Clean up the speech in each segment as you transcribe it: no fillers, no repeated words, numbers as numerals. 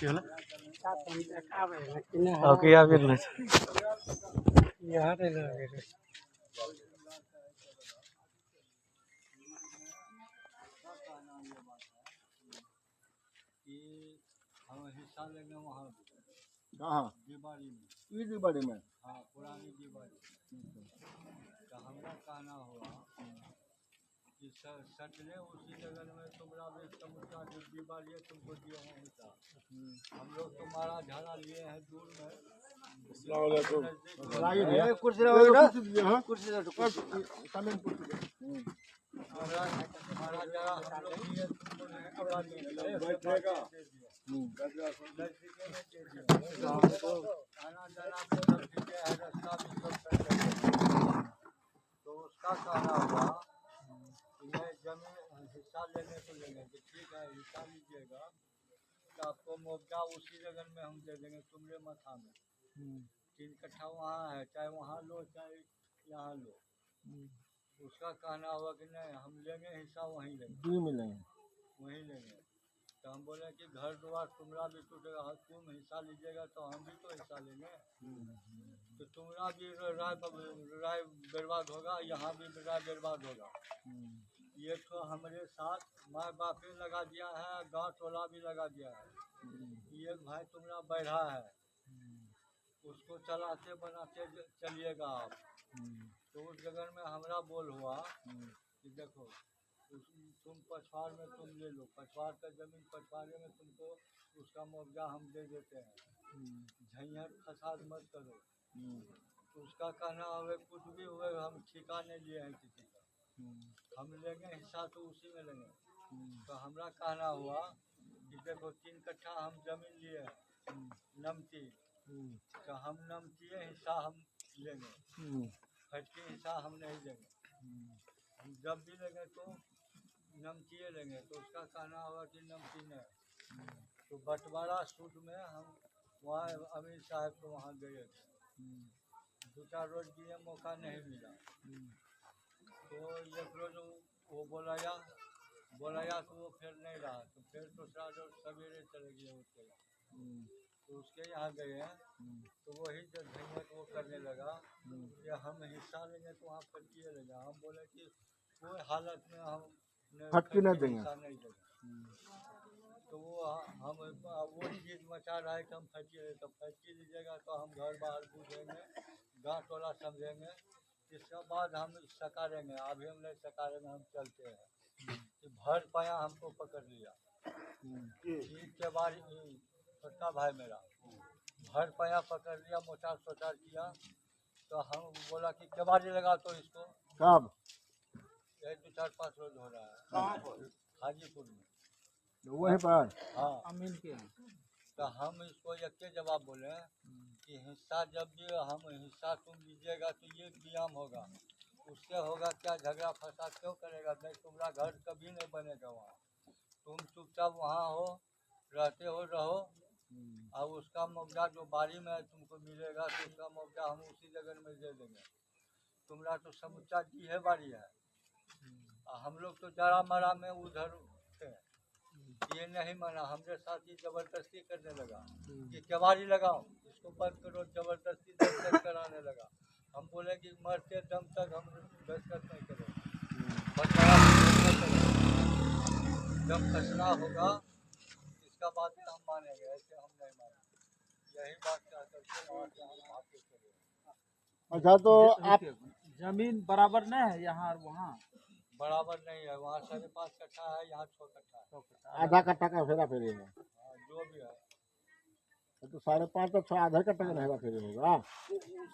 होला यहाँ ओके या फिर ना नहीं लगे हम हिस्सा लेंगे वहाँ कहाँ दीवारी में, ई दिवाली में? हाँ पुरानी दीवारी। तो हमारा कहना हुआ कि सटले उसी जगह में तुम्हारा भी समुद्र जो दीवारी है तुमको दिए हैं हिस्सा। हम लोग तुम्हारा झाड़ा लिए हैं दूर में। कुर्सी लगाओ, कुर्सी तुम्हारा जगह हम लोग लिए तुमको बैठेगा। खाना दाना सब चीजें है, रास्ता भी सब तो उसका कहना हुआ कि मैं जमीन हिस्सा लेने को लेंगे कि ठीक है हिस्सा लीजिएगा तो आपको मुआवजा उसी जगह में हम दे देंगे तुम्हारे माथा में। 3 कट्ठा वहाँ है, चाहे वहाँ लो चाहे यहाँ लो। उसका कहना हुआ कि नहीं हम लेंगे हिस्सा वहीं लेंगे, वहीं लेंगे। तो हम बोले कि घर द्वार तुम्हारा भी टूटेगा, तुम हिस्सा लीजिएगा तो हम भी तो हिस्सा लेंगे। तो तुम्हारा भी राय बर्बाद होगा, यहाँ भी राय बर्बाद होगा। ये तो हमारे साथ माँ बाप ने लगा दिया है, गाँव टोला भी लगा दिया है। ये भाई तुम्हारा बैठा है, उसको चलाते बनाते चलिएगा आप। तो उस जगह में हमारा बोल हुआ कि देखो तुम पछवाड़ में तुम ले लो, पछवाड़ का जमीन पछवाड़े में तुमको उसका मुआवजा हम दे देते हैं, झंझट फसाद मत करो। तो उसका कहना हुए कुछ भी हुए हम ठिका नहीं लिए हैं किसी का, हम लेंगे हिस्सा तो उसी में लेंगे। तो हमारा कहना हुआ कि देखो 3 कट्ठा हम जमीन लिए नमती, तो हम नमती हिस्सा हम लेंगे, फटकी हिस्सा हम नहीं लेंगे। हम जब भी लेंगे तो नमती लेंगे। तो उसका कहना हुआ कि नमती नहीं। तो बंटवारा सूद में हम वहाँ अमीर साहब को वहाँ गए थे, 2-4 रोज दिए, मौका नहीं मिला। तो एक रोज वो बोलाया तो वो फिर नहीं रहा, तो फिर दूसरा रोज सवेरे चले गए उसके। तो उसके यहाँ गए हैं तो वही जो झंझट वो करने लगा कि हम हिस्सा लेंगे तो वहाँ फटकी लेगा। हम बोले कि कोई हालत में हम फटकी नहीं देंगे। हिस्सा नहीं देंगे। तो वो हम वो चीज मचा रहा है कि हम फटकी ले, तो फटकी लीजिएगा तो हम घर बाहर पूछेंगे, गाँव टोला समझेंगे, इसके बाद हम सकारेंगे। अभी हम नहीं सकारेंगे, हम चलते हैं। कि भर पाया हमको पकड़ लिया, के बार छोटा भाई मेरा भर पाया पकड़ लिया, मोटार सोटार किया। तो हम बोला कि केबाड़ी लगा तो इसको कब? 2-4-5 रोज हो रहा है। हाजीपुर में वहीं पर। हाँ अमीन के। तो हम इसको एक जवाब बोले कि हिस्सा जब भी हम हिस्सा तुम लीजिएगा तो ये व्यायाम होगा, उससे होगा क्या, झगड़ा फसाद क्यों करेगा? नहीं तुम्हारा घर कभी नहीं बनेगा वहाँ, तुम चुपचाप वहाँ हो, रहते हो रहो। और उसका मुआवजा जो बारी में तुमको मिलेगा तो उसका मुआवजा हम उसी जगह में दे देंगे। तुम्हारा तो समुच्चा जी है बारी है, हम लोग तो जरा मरा में उधर थे। ये नहीं माना, हमरे साथ ही जबरदस्ती करने लगा कि केवाड़ी लगाओ, इसको बंद करो, जबरदस्ती दस्तखत कराने लगा। हम बोले कि मरते दम तक हम दस्तखत नहीं करेंगे, जब फैसला होगा इसका बाद में हम मानेंगे, ऐसे हम नहीं मानेंगे। यही बात कह करके वहाँ से हम भागे चले। अच्छा तो आप जमीन बराबर नहीं है यहाँ और वहाँ? बराबर नहीं है, वहाँ 5.5 कट्ठा है, यहाँ 6 कट्ठा है। आधा कट्ठा का फेरा फेरी है। हाँ, जो भी है तो 5.5 तो 6 आधा कट्ठा का हेरा फेरी होगा।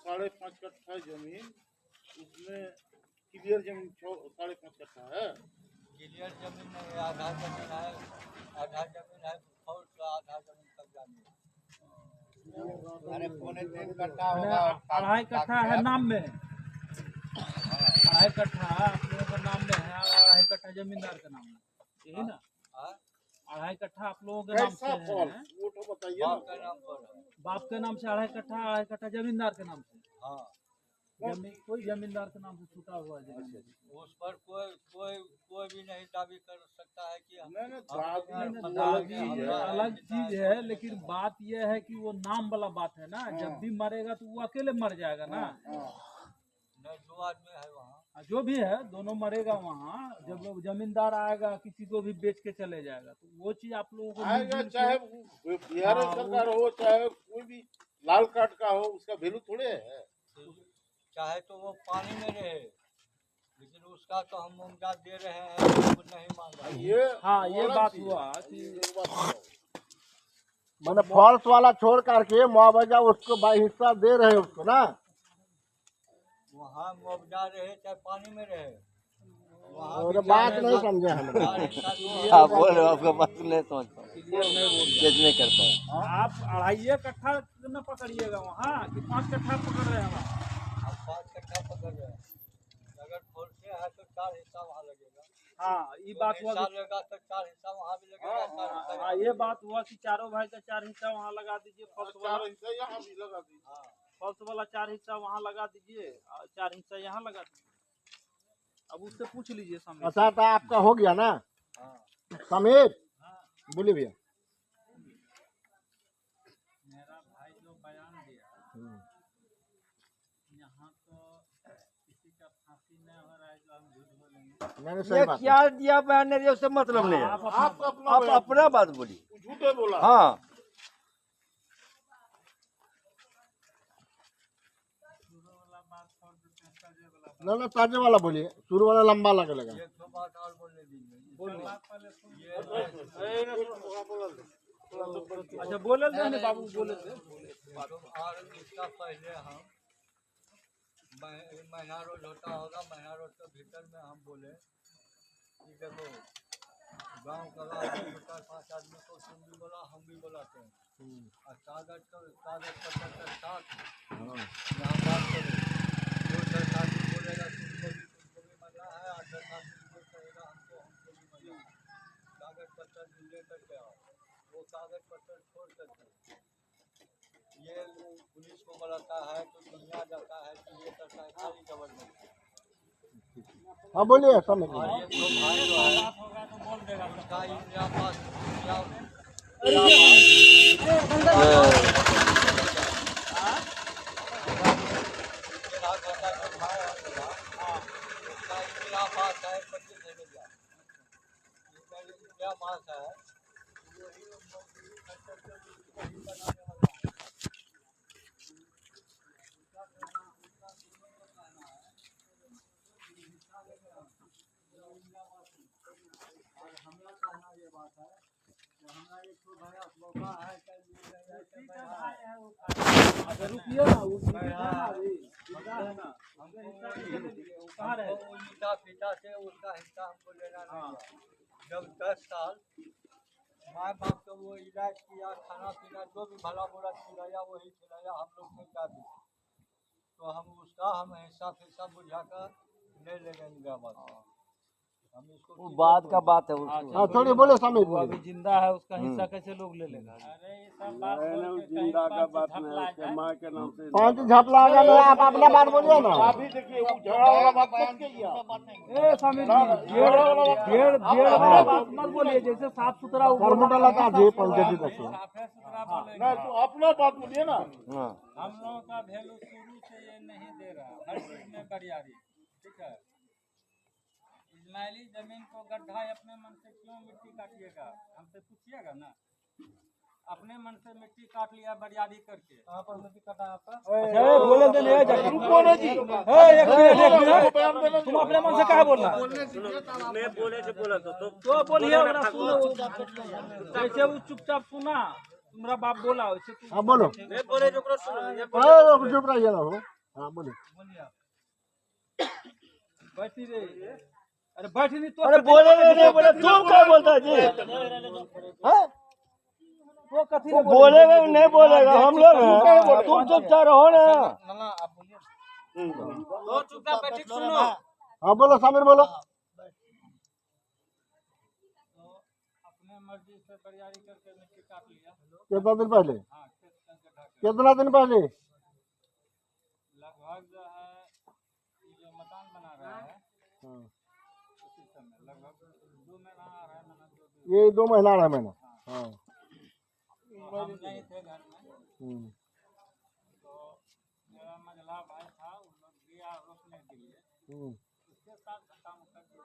5.5 कट्ठा जमीन, उसमें क्लियर जमीन 5.5 कट्ठा है। क्लियर जमीन नहीं है, आधा जमीन है, आधा जमीन है और आधा जमीन कब्जा में। अरे 3.25 कट्ठा होगा, 2.5 कट्ठा है नाम में, 2.5 कट्ठा आप लोगों का नाम में है, 2.5 कट्ठा जमींदार का नाम में, यही ना? 2.5 कट्ठा आप लोगों के नाम से है, वो तो बताइए बाप के नाम पर है। बाप के नाम से 2.5 कट्ठा, 2.5 कट्ठा जमींदार के नाम से। हाँ कोई जमींदार के नाम से छूटा हुआ जमीन उस पर कोई भी नहीं दावी कर सकता है कि नहीं दावी अलग चीज है, लेकिन बात यह है कि वो नाम वाला बात है ना। जब भी मरेगा तो वो अकेले मर जाएगा ना। नहीं, 2 आदमी है वहाँ। जो भी है दोनों मरेगा वहाँ। जब लोग जमींदार आएगा किसी को भी बेच के चले जाएगा, तो वो चीज आप लोगों को आएगा, चाहे बिहार सरकार हो चाहे कोई भी लाल कार्ड का हो, उसका वैल्यू थोड़े है। चाहे तो वो पानी में रहे, लेकिन उसका तो हम मुआवजा दे रहे हैं, वो नहीं मांग रहे। ये हाँ, ये अलग बात चीज हुआ है। कि ये बात हुआ। मैंने फॉल्स वाला छोड़ करके मुआवजा उसको बाई हिस्सा दे रहे हैं उसको ना। वहाँ मुआवजा रहे चाहे पानी में रहे, वहाँ और भी बात चाहे नहीं समझे हम। आप बोल रहे हो, आपका बात नहीं समझ पाए, जज नहीं करता है। आप 2.5 कट्ठा न पकड़िएगा वहाँ कि 5 कट्ठा पकड़ रहे हैं वहाँ। आप 5 कट्ठा पकड़ रहे हैं, अगर खोल से है तो 4 हिस्सा वहाँ लगेगा। हाँ, ये बात हुआ हिस्सा कि लगा तो 4 हिस्सा वहाँ भी लगेगा, 4 हिस्सा हाँ, ये बात हुआ कि चारों भाई का 4 हिस्सा वहाँ लगा दीजिए। फॉल्स वाला 4 हिस्सा यहाँ भी लगा दी। हाँ, फॉल्स वाला 4 हिस्सा वहाँ लगा दीजिए और 4 हिस्सा यहाँ लगा दीजिए। अब उससे पूछ लीजिए सामने। अच्छा तो आपका हो गया ना हाँ। समीर, बोलिए भैया। मेरा भाई जो बयान दिया, यहाँ तो किसी का फांसी नहीं हो रहा है जो हम झूठ बोलेंगे। मैंने ये सही बात है। क्या दिया बयान नहीं दिया उससे मतलब नहीं है। आप अपना आप अपना बात बोलिए। झूठे बोला। हाँ, ना ताजे वाला बोलिए, शुरू वाला लंबा लगेगा। एक दो बात और बोलने दीजिए। अच्छा बोले नहीं बाबू, बोले थे। और इसका पहले हम महीना रोज होता होगा, महीना रोज के भीतर में हम बोले कि देखो गांव का 4-5 आदमी को तुम भी बोला, हम भी बोलाते हैं, और कागज पत्तर के साथ यहाँ बात करें। जो सरकार बोलेगा तुमको भी मजा है, और सरकार जो कहेगा हमको भी मजा है। कागज पत्तर ले करके आओ, वो कागज पत्तर छोड़ करके ये पुलिस को बुलाता है तो दुनिया जाता है कि ये सरकारी गवर्नमेंट। हाँ बोलिए समझ और गए। ये तो भाई जो है उसका इंडिया पास रुकिए ना, वो कहाँ रहे? ईटा पीटा से उसका हिस्सा हमको लेना नहीं है। जब 10 साल माँ बाप को वो इलाज किया, खाना पीना जो भी भला बुरा खिलाया वही खिलाया, हम लोग ने क्या दिया, तो हम उसका हिस्सा फिस्सा बुझा कर नहीं ले लेंगे। हम इसको वो बाद का बात है उसको। हाँ थोड़ी बोले समीर वो अभी बोले। जिंदा है, उसका हिस्सा कैसे लोग ले लेगा? अरे ये सब बात जिंदा का बात नहीं है, उसके माँ के नाम से। पाँच झपला आ गया, आप अपना बात बोलिए ना। अभी देखिए वो झगड़ा वाला बात मत कीजिए। ए समीर जी, डेढ़ बात मत बोलिए, जैसे साफ सुथरा करमुटा लगा जी पंचायती तक। नहीं तो अपना बात बोलिए ना। हाँ, हम लोगों का वैल्यू शुरू से ये नहीं दे रहा, हर चीज में बरियारी, ठीक है। इस्माइली जमीन को गड्ढा अपने मन से क्यों मिट्टी काटिएगा, हमसे पूछिएगा ना। अपने मन से मिट्टी काट लिया बरियारी करके। कहाँ पर मिट्टी काटा आपका? बोले तो नहीं जाके। रुको ना जी। एक मिनट, तुम अपने मन से क्या बोलना? मैं बोले से बोला तो बोलिए, ओकरा सुनो, जैसे वो चुपचाप सुना, तुम्हारा बाप बोला वैसे तुम। हाँ बोलो। मैं बोले जो सुनो ये चुप रहिए ना हो। हाँ बोले। बैठी रही, अरे बैठी नहीं तो। अरे बोले नहीं बोले, तुम क्या बोलता है जी? हाँ? वो कथी वो बोलेगा नहीं बोलेगा, हम लोग हैं, तुम चुपचाप रहो ना। तो चुपचाप बैठ सुनो। हाँ बोलो समीर बोलो। अपने मर्जी से बरियारी करके मिट्टी काट लिया। कितना दिन पहले? हाँ, खेत का गड्ढा कर। कितना दिन पहले? लगभग जो है आया है हाँ। उसी समय लगभग 2 महीना आ रहा है, मैंने 2 दिन ये 2 महीना रहा मैंने। हाँ। तो हम नहीं थे घर में, तो मेरा मझला भाई था, उन लोग गया रोकने के लिए, उसके साथ धक्का मुक्का किया।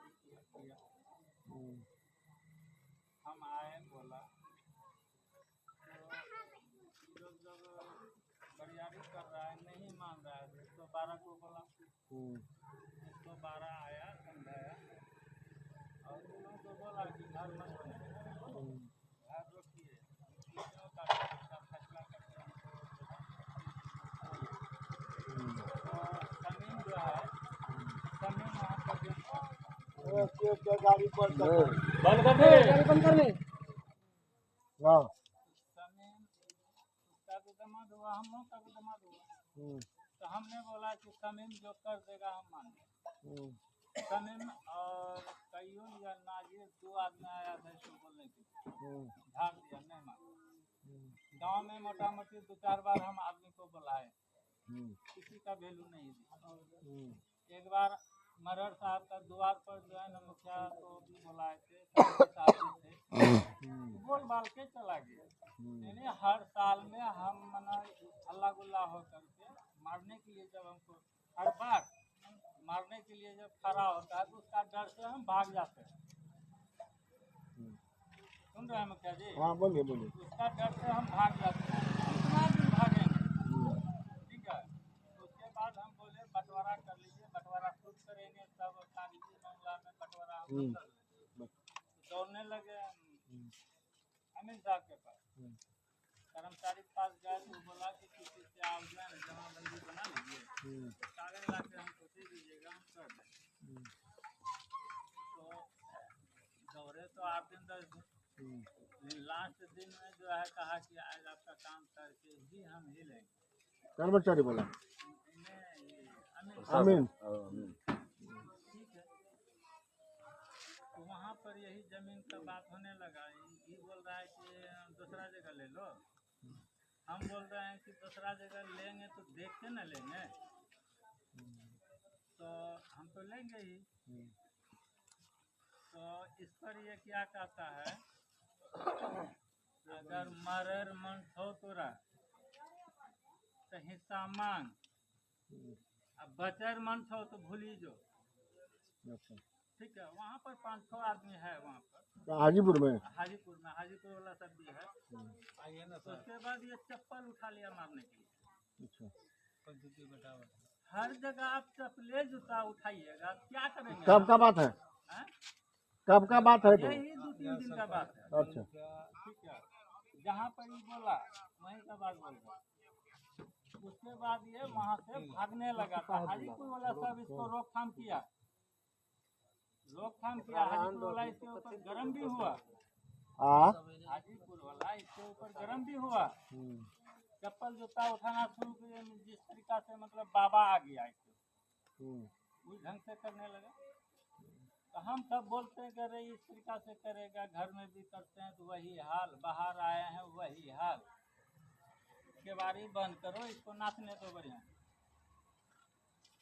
हम आए, बोला तो लोग जब बरियारी कर रहा है, नहीं मान रहा है, 112 को बोला, 112 आया, समझाया, और उन लोगों को बोला कि घर मत बनाइए, घर रोकिए, किसियों का फैसला करके हमको जमीन जो है, जमीन वहाँ पर गाड़ी पर बंद कर दे, गाड़ी बंद कर दे। हाँ। जमीन उसका भी दमाद हुआ, हम लोग का भी दमाद हुआ, तो हमने बोला कि तमीम जो कर देगा हम मान लेंगे। तमीम और कईयून या नाजिर 2 आदमी आया था इसको बोलने के लिए, झाड़ दिया, नहीं माना। गांव में मोटा मोटी 2-4 बार हम आदमी को बुलाए, किसी का वैल्यू नहीं दी। एक बार मरहर साहब का द्वार पर जो है ना मुखिया को बुलाए थे, बोल बाल के चला गया। यानी हर साल में हम मना हल्ला गुल्ला हो करके मारने के लिए, जब हमको हर बार मारने के लिए जब खड़ा होता है तो उसका डर से हम भाग जाते हैं। सुन रहे हैं मुखिया जी? हाँ, बोलिए बोलिए। उसका डर से हम भाग जाते हैं, कितना दिन भागेंगे, ठीक है। उसके बाद हम बोले बंटवारा कर लीजिए, बंटवारा खुद करेंगे, सब कागजी मामला में बंटवारा हम लोग कर लेंगे। दौड़ने लगे अमित साहब के पास, कर्मचारी के पास गए तो बोला कि किसी से आप जो है ना जमाबंदी बना लीजिए, कागज ला के हमको दे दीजिएगा, हम कर देंगे। तो दौड़े तो 8 दिन 10 दिन, लेकिन लास्ट दिन में जो है कहा कि आज आपका काम करके ही हम ही लेंगे। कर्मचारी बोला अमीन, अमीन। ठीक है। तो वहाँ पर यही जमीन का बात होने लगा, ये बोल रहा है कि दूसरा जगह ले लो, हम बोल रहे हैं कि दूसरा जगह लेंगे तो देख के न लेंगे, तो हम तो लेंगे ही। तो इस पर ये क्या कहता है, अगर मरर मन हो तोरा तो हिस्सा मांग, अब बचर मन हो तो भूली जो, ठीक है। वहाँ पर 500 आदमी है, वहाँ पर हाजीपुर में हाजीपुर वाला सब भी है। आइए ना, तो उसके बाद ये चप्पल उठा लिया मारने के लिए। अच्छा। हर जगह आप चप्पले जूता उठाइएगा, क्या करेंगे? कब का बात है? कब का बात है? तो यही 2-3 दिन का बात है। अच्छा, ठीक है, जहाँ पर ये बोला वहीं का बात बोल रहा। उसके बाद ये वहाँ से भागने लगा था, हाजीपुर वाला सब इसको रोकथाम किया, हाजीपुर वाला इसके ऊपर गरम भी हुआ, हाजीपुर वाला इसके ऊपर गरम भी हुआ। चप्पल जूता उठाना शुरू किए, जिस तरीका से मतलब बाबा आ गया इसको, उस ढंग से करने लगा। तो हम सब बोलते हैं कि अरे इस तरीका से करेगा, घर में भी करते हैं तो वही हाल, बाहर आए हैं वही हाल, केवाड़ी बंद करो, इसको नाचने तो बढ़िया।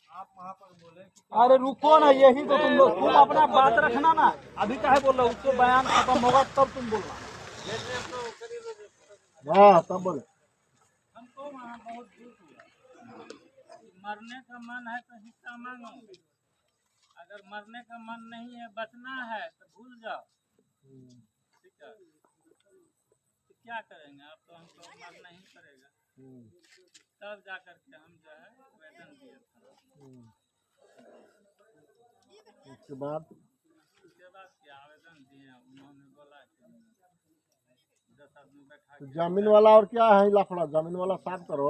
आप वहाँ पर बोले कि अरे रुको ना, यही तो तुम लोग, तुम अपना बात रखना ना, अभी काहे बोल रहे हो, उसको बयान खत्म होगा तब तुम बोलना। हाँ तब बोले। हमको वहाँ बहुत दुख हुआ, मरने का मन है तो हिस्सा मांगो, अगर मरने का मन नहीं है, बचना है तो भूल जाओ, ठीक है। तो क्या करेंगे, अब तो हमको मरना ही पड़ेगा। तब जा करके हम जो है आवेदन दिए था। उसके बाद क्या आवेदन दिए, उन्होंने बोला कि 10 आदमी बैठा तो जमीन वाला और क्या है लफड़ा, जमीन वाला साफ करो।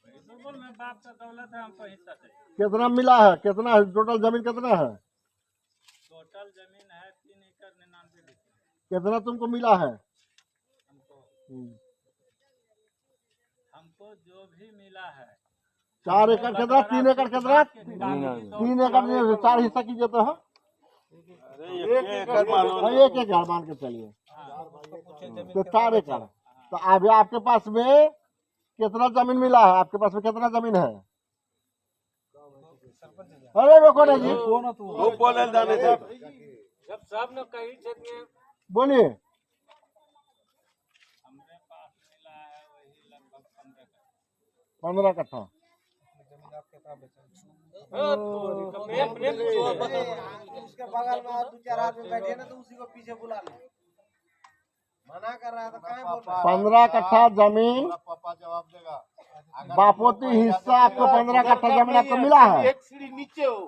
तो बोल में बाप का दौलत है, हमको हिस्सा चाहिए। कितना मिला है, कितना है टोटल जमीन, कितना है? टोटल जमीन है 3 एकड़ 99 बीघा। कितना तुमको मिला है? हमको जो भी मिला है 4 एकड़ कितना, 3 एकड़ कितना, 3 एकड़ में 4 हिस्सा कीजिए तो है 1 एकड़ मान के चलिए, तो 4 एकड़। तो अभी आपके पास में कितना जमीन मिला है? आपके पास में कितना जमीन है? अरे रोको ना जी, वो बोले जाने से जब सब ने कही थे कि बोलिए। हमरे पास मिला है वही लगभग 15 कट्ठा। उसके बगल में और 2-4 आदमी बैठे ना तो उसी को पीछे बुला ले। मना कर रहा है तो क्या बोल रहा 15 कट्ठा जमीन पापा जवाब देगा। बापोती हिस्सा आपको 15 कट्ठा जमीन आपको मिला है। एक सीढ़ी नीचे हो,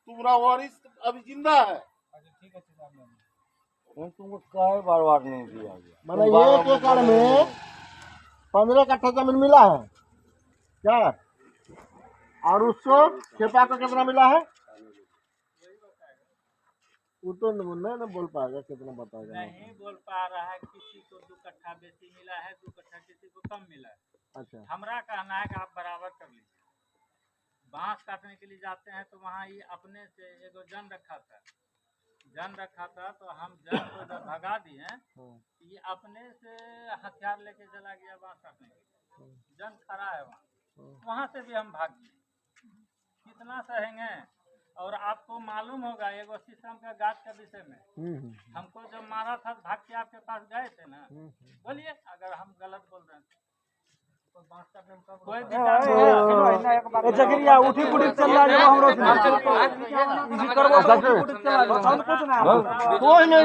तुम्हारा वारिस अभी जिंदा है। तुमको काय बार बार नहीं दिया गया? मतलब 1 एकड़ में 15 कट्ठा जमीन मिला है क्या? और उसको खेपा को कितना मिला है? वो तो नहीं ना बोल पाएगा, कितना बताएगा? नहीं बोल पा रहा है। किसी को 2 कट्ठा बेसी मिला है, 2 कट्ठा किसी को कम मिला है। अच्छा, हमरा कहना है कि आप बराबर कर लीजिए। बांस काटने के लिए जाते हैं तो वहाँ ये अपने से एगो जन रखा था तो हम जन को जब भगा दिए, ये अपने से हथियार लेके चला गया बांस काटने के लिए। जन खड़ा है वहाँ से भी हम भाग गए। कितना सहेंगे? और आपको मालूम होगा एगो शीशम का गाछ के विषय में हमको जब मारा था भाग के आपके पास गए थे ना। बोलिए अगर हम गलत बोल रहे हैं तो बांस काटने में कोई दिक्कत नहीं। जगरिया उठी पुटी चल रहा है हमरो इसी करबो उठी पुटी चल रहा है हम कुछ ना कोई नहीं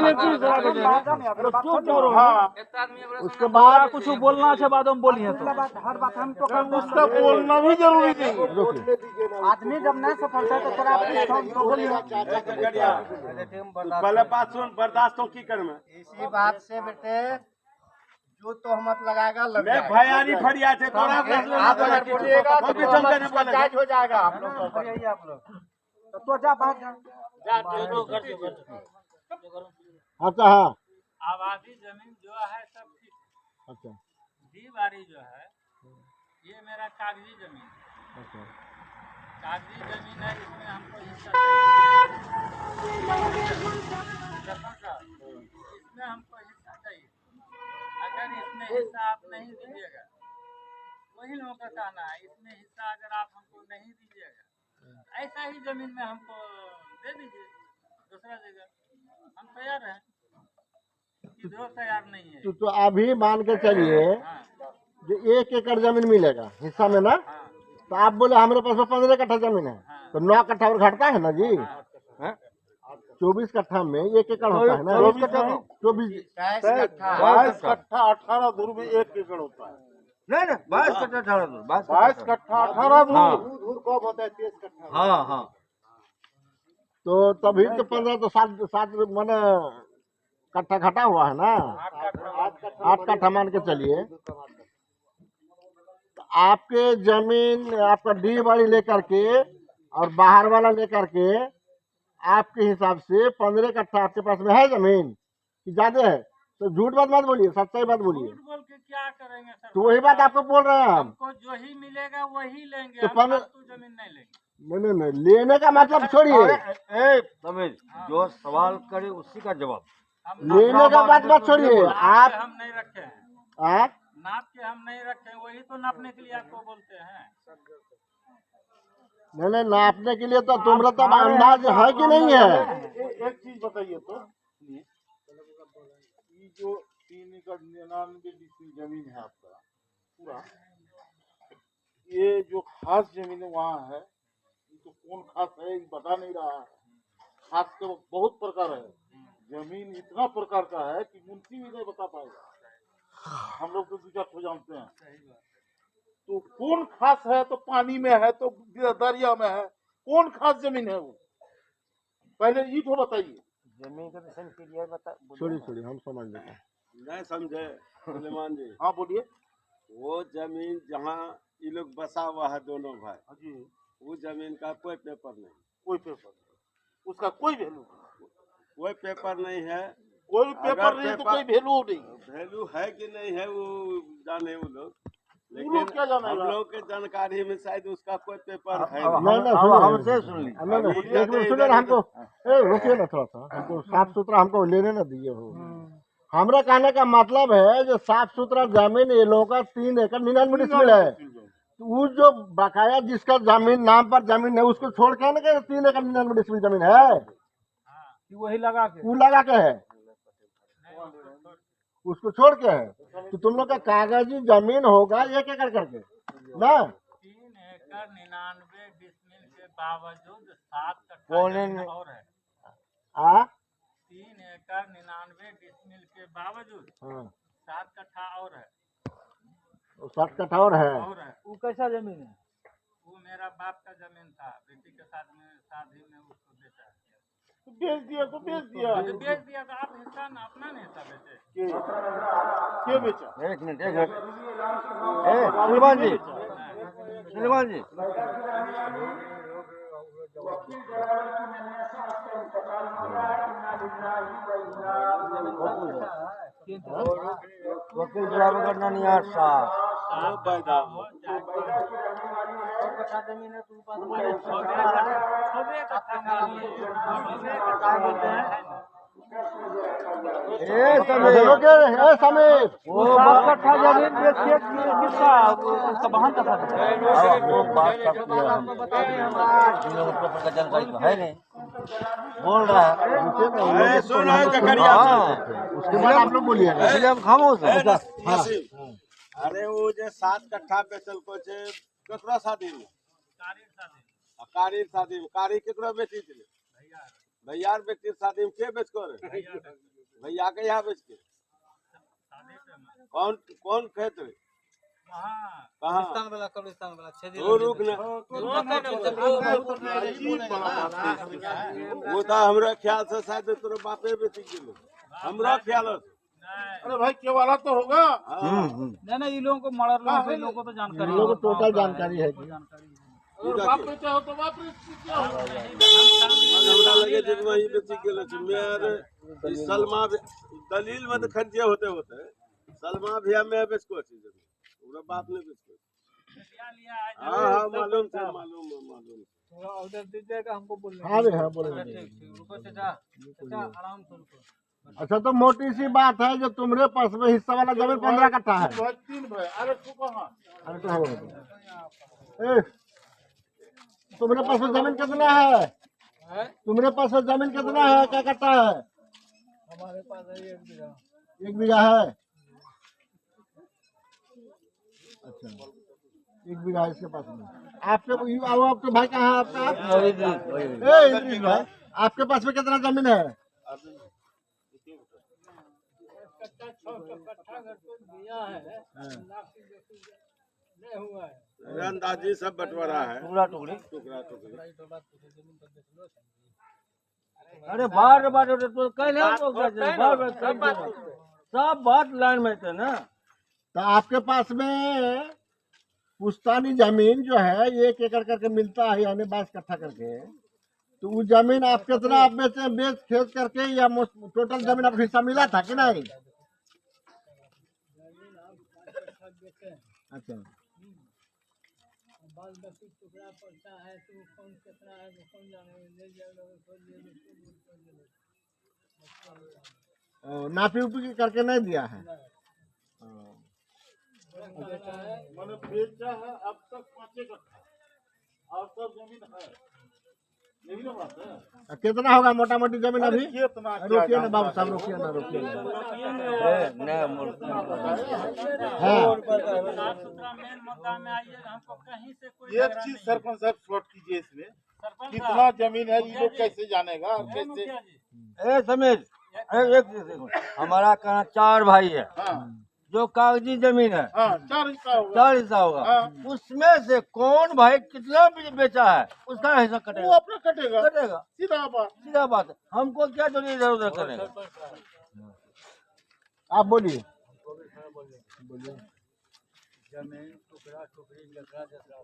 उसके बाद कुछ बोलना है बाद में बोलिए तो हर बात हम तो उसका बोलना भी जरूरी नहीं। आदमी जब नहीं सफल है तो थोड़ा आप तो बोलिए। पहले बात सुन, बर्दाश्त की कर में इसी बात से बेटे जो तोहमत लगाएगा लग मैं जाएगा। भयारी फरिया थे तो आप अगर बोलिएगा तो तोहमत जायज हो जाएगा आप लोग को। आप लोग तो जा बाहर जा अच्छा हाँ आबादी जमीन जो है सब ठीक। अच्छा दी बारी जो है ये मेरा कागजी जमीन है। अच्छा कागजी जमीन है, इसमें हमको हिस्सा चाहिए। इसमें हमको हिस्सा चाहिए। अगर इसमें हिस्सा आप नहीं दीजिएगा, वही लोगों का कहना है, इसमें हिस्सा अगर आप हमको नहीं दीजिएगा ऐसा ही जमीन में हमको दे दीजिए दूसरा जगह। हम तैयार हैं, किधर तैयार नहीं है। तो अभी मान के चलिए जो 1 एकड़ जमीन मिलेगा हिस्सा में ना, तो आप बोले हमारे पास 15 कट्ठा जमीन है तो 9 कट्ठा और घटता है ना जी। 24 कट्ठा में 1 एकड़ होता है ना। 24 22 कट्ठा 18 दूर में 1 एकड़ होता है। नहीं 22 कट्ठा 18 दूर 22 कट्ठा 18 दूर कब होता है? 23 कट्ठा। हाँ हाँ तो तभी तो 15 तो 7 माने कट्ठा घटा हुआ है ना। 8 कट्ठा मान के चलिए। तो आपके जमीन आपका डी वाली लेकर के और बाहर वाला लेकर के आपके हिसाब से 15 कट्ठा आपके पास में है जमीन कि ज्यादा है? तो झूठ बात मत बोलिए, सच्चाई बात बोलिए। झूठ बोल के क्या करेंगे सर? तो वही बात आपको बोल रहे हैं हम। हमको जो ही मिलेगा वही लेंगे। तो हम 15 फालतू जमीन नहीं लेंगे। नहीं लेने का मतलब छोड़िए, समझ जो सवाल करे उसी का जवाब। हम लेने का बात मत छोड़िए। आप हम नहीं रखे हैं, नाप के हम नहीं रखे हैं, वही तो नापने के लिए आपको बोलते हैं। नहीं नापने के लिए तो तुम्हारा तब अंदाज है कि नहीं है? एक चीज बताइए तो, ये जो 3 एकड़ 99 डिसमिल जमीन है आपका पूरा, ये जो खास जमीन वहाँ है, ये तो कौन खास है ये बता नहीं रहा है। खास के बहुत प्रकार है, जमीन इतना प्रकार का है कि मुंशी भी नहीं बता पाएगा। हम लोग तो 2-4 ठो जानते हैं। तो कौन खास है? तो पानी में है तो दरिया में है, कौन खास जमीन है वो? पहले ये तो बताइए। जमीन का विषय क्लियर बता। छोड़िए हम समझ लेते हैं। नहीं समझे सुलेमान जी? हाँ बोलिए। वो जमीन जहाँ ये लोग बसा हुआ है दोनों भाई, जी वो जमीन का कोई पेपर नहीं, कोई पेपर नहीं, उसका कोई वैल्यू नहीं। कोई पेपर नहीं है। कोई पेपर नहीं तो कोई वैल्यू नहीं। वैल्यू है कि नहीं है वो जाने वो लोग, लेकिन क्या जाना हम लोग के जानकारी में शायद उसका कोई पेपर है हमसे सुन ली। एक मिनट सुनिए ना, हमको रुकिए ना थोड़ा सा, हमको साफ सुथरा हमको लेने ना दिए हो। हमरा कहने का मतलब है जो साफ सुथरा जमीन ये लोगों का 3 एकड़ 99 डिसमिल है। तो वो जो बकाया जिसका जमीन नाम पर जमीन है उसको छोड़ के ना कि 3 एकड़ 99 डिसमिल जमीन है वही लगा के वो लगा के है उसको छोड़ के है तो तुम लोग का कागजी जमीन होगा 1 एकड़ करके ना 3 एकड़ 99 डिसमिल के बावजूद 7 कट्ठा पौने जमीन और है। आ 3 एकड़ 99 डिसमिल के बावजूद हाँ 7 कट्ठा और है। 7 कट्ठा और है वो कैसा जमीन है? वो मेरा बाप का जमीन था, बेटी के साथ में शादी में उसको बेचा है। तो बेच दिया तो बेच दिया तो बेच दिया तो आप हिस्सा ना अपना नहीं हिस्सा बेचे। के बेचा एक मिनट श्रीमान जी श्रीमान जी वकील ड्राइवर करना नहीं यार साहब समीर वो 7 कट्ठा जमीन बेचिए किसका उसका बहन का था वो बात करती है हम जानकारी तो है नहीं बोल रहा है उसके बाद आप लोग बोलिएगा इसलिए हम खामोश हैं अरे वो जे 7 कट्ठा बेचल को छे केकरा शादी में कारी शादी में कारी केकरा बेची थी भैयार बेटी शादी में के बेच कर भैया के यहाँ बेच के कौन खेत रे कहाँ वो रुक न वो तो हमरा ख्याल से शायद तोरे बापे बेची गेलो हमरा ख्याल से अरे भाई के वाला तो होगा नहीं ये लोगों को मर्डर लोगों को इन लोगों को तो जानकारी लोगों को टोटल जानकारी है अगर बाप बेचा हो तो बाप क्या होगा हमरा लगे जे वही बेची गेलो छे मेरे सलमा दलील में तो खर्चे होते सलमा भैया में बेच को छी हमरा बाप ने बेच को हाँ मालूम था मालूम थोड़ा ऑर्डर दीजिएगा हमको बोलने हाँ रे हाँ बोले रुको चाचा आराम से रुको अच्छा तो मोटी सी बात है जो तुम्हारे पास में हिस्सा वाला जमीन 15 कट्ठा है भाई 3 भाई अरे तू कहाँ अरे तो तुम्हारे पास में जमीन कितना है तुम्हारे पास में जमीन कितना है क्या कट्ठा है हमारे पास है 1 बीघा 1 बीघा है अच्छा 1 बीघा है इसके पास में आपके भाई कहाँ है आपका इद्रीस भाई आपके पास में कितना जमीन है अंदाजी सब बंटवारा है टुकड़ी टुकड़ा टुकड़ी अरे बार बार तो कहले सब बात लाइन में थे ना तो आपके पास में पुश्तैनी जमीन जो है 1 एकड़ करके मिलता है यानी 22 कट्ठा करके तो वो जमीन आप कितना आप बेच खेत करके या टोटल जमीन आपको हिस्सा मिला था कि नहीं अच्छा नापी उपी करके नहीं दिया है मैंने बेचा है अब तक 5 कट्ठा और सब जमीन है यही ना बात है कितना होगा मोटा मोटी जमीन अभी कितना रोकिए ना बाबू साहब रोकिए ना मेन मुद्दा में आइए हमको कहीं से कोई एक चीज सरपंच साहब शॉर्ट कीजिए इसमें कितना जमीन है ये लोग कैसे जानेगा और कैसे ए समीर एक चीज हमारा कहना 4 भाई है हाँ जो कागजी जमीन है हाँ 4 हिस्सा होगा 4 हिस्सा होगा उसमें से कौन भाई कितना बेचा है उसका हिस्सा वो कटेगा अपना कटेगा सीधा बात सीधा बात है हमको क्या जरूरी इधर उधर करेगा आप बोलिए जमीन टुकड़ा टुकड़ी जगह जगह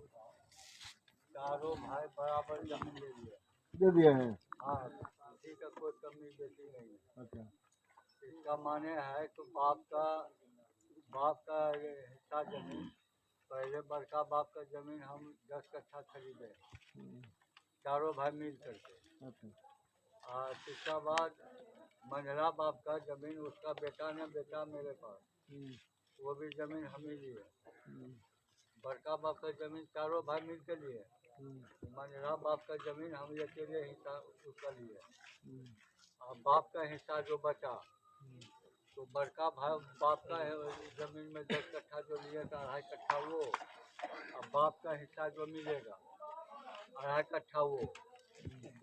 चारों भाई बराबर जमीन ले लिया दे दिए हैं हाँ किसी का कोई कमी बेची नहीं अच्छा इसका माने है तो बाप का हिस्सा जमीन पहले बड़का बाप का जमीन हम 10 कट्ठा खरीदे चारों भाई मिल करके और इसका बाद मंझला बाप का जमीन उसका बेटा ने बेचा मेरे पास वो भी जमीन हम ही लिए बड़का बाप का जमीन चारों भाई मिल के लिए, मंझला बाप का जमीन हम अकेले हिस्सा उसका लिए, और बाप का हिस्सा जो बचा तो बड़का भाई बाप का जमीन में 10 कट्ठा जो लिए था 2.5 कट्ठा वो, और बाप का हिस्सा जो मिलेगा 2.5 कट्ठा वो,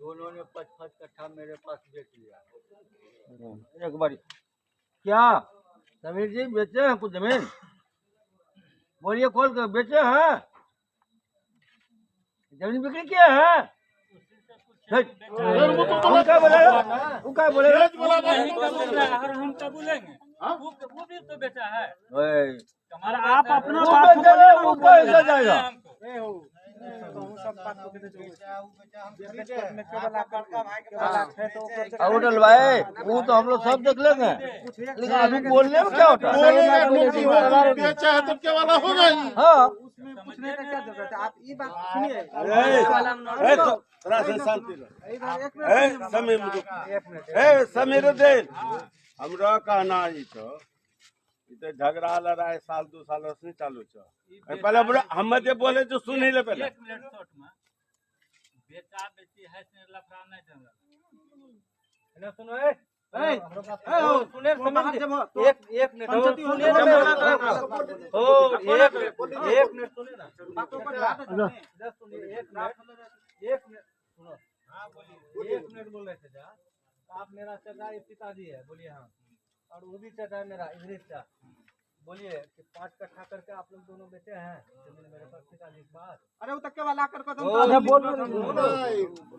दोनों ने 5-5 कट्ठा मेरे पास बेच लिया। एक बारी क्या समीर जी बेचे हैं कुछ जमीन? बोलिए खोल कर बेचे हैं? जमीन बिक्री किया है? वो क्या बोलेगा? वो क्या बोलेगा? नहीं का बोल रहा है और हम क्या बोलेंगे? वो भी तो बेचा है। और आप अपना बात बोले वो कैसे जाएगा? होटल भाई वो तो हम लोग सब देख लेंगे, लेकिन अभी बोलने में क्या होता है? बेचा है तो क्या वाला होगा ही। हाँ पूछने का क्या जरूरत है? आप ये बात सुनिए। थोड़ा सा शांति रहो। समीरुद्दीन हमरा कहना ही तो इते झगड़ा लड़ाई साल 2 साल से चालू छ। पहले बोले हम जे बोले जो सुन ही ले पहले। 1 मिनट शॉर्ट में बेचा बेची है से लफड़ा नहीं चल रहा। ना सुनो ए सुने समझ एक मिनट सुनिए ना, एक मिनट सुनिए ना, बातों पर जस्ट सुनिए एक मिनट सुनो। हाँ बोलिए। 1 मिनट बोल रहे थे जा, आप मेरा चचा पिताजी है, बोलिए हाँ, और वो भी चचा है मेरा इधर का, बोलिए कि 5 कट्ठा करके आप लोग दोनों बेचे हैं जमीन मेरे पास पिताजी के पास। अरे वो तक के वाला कर को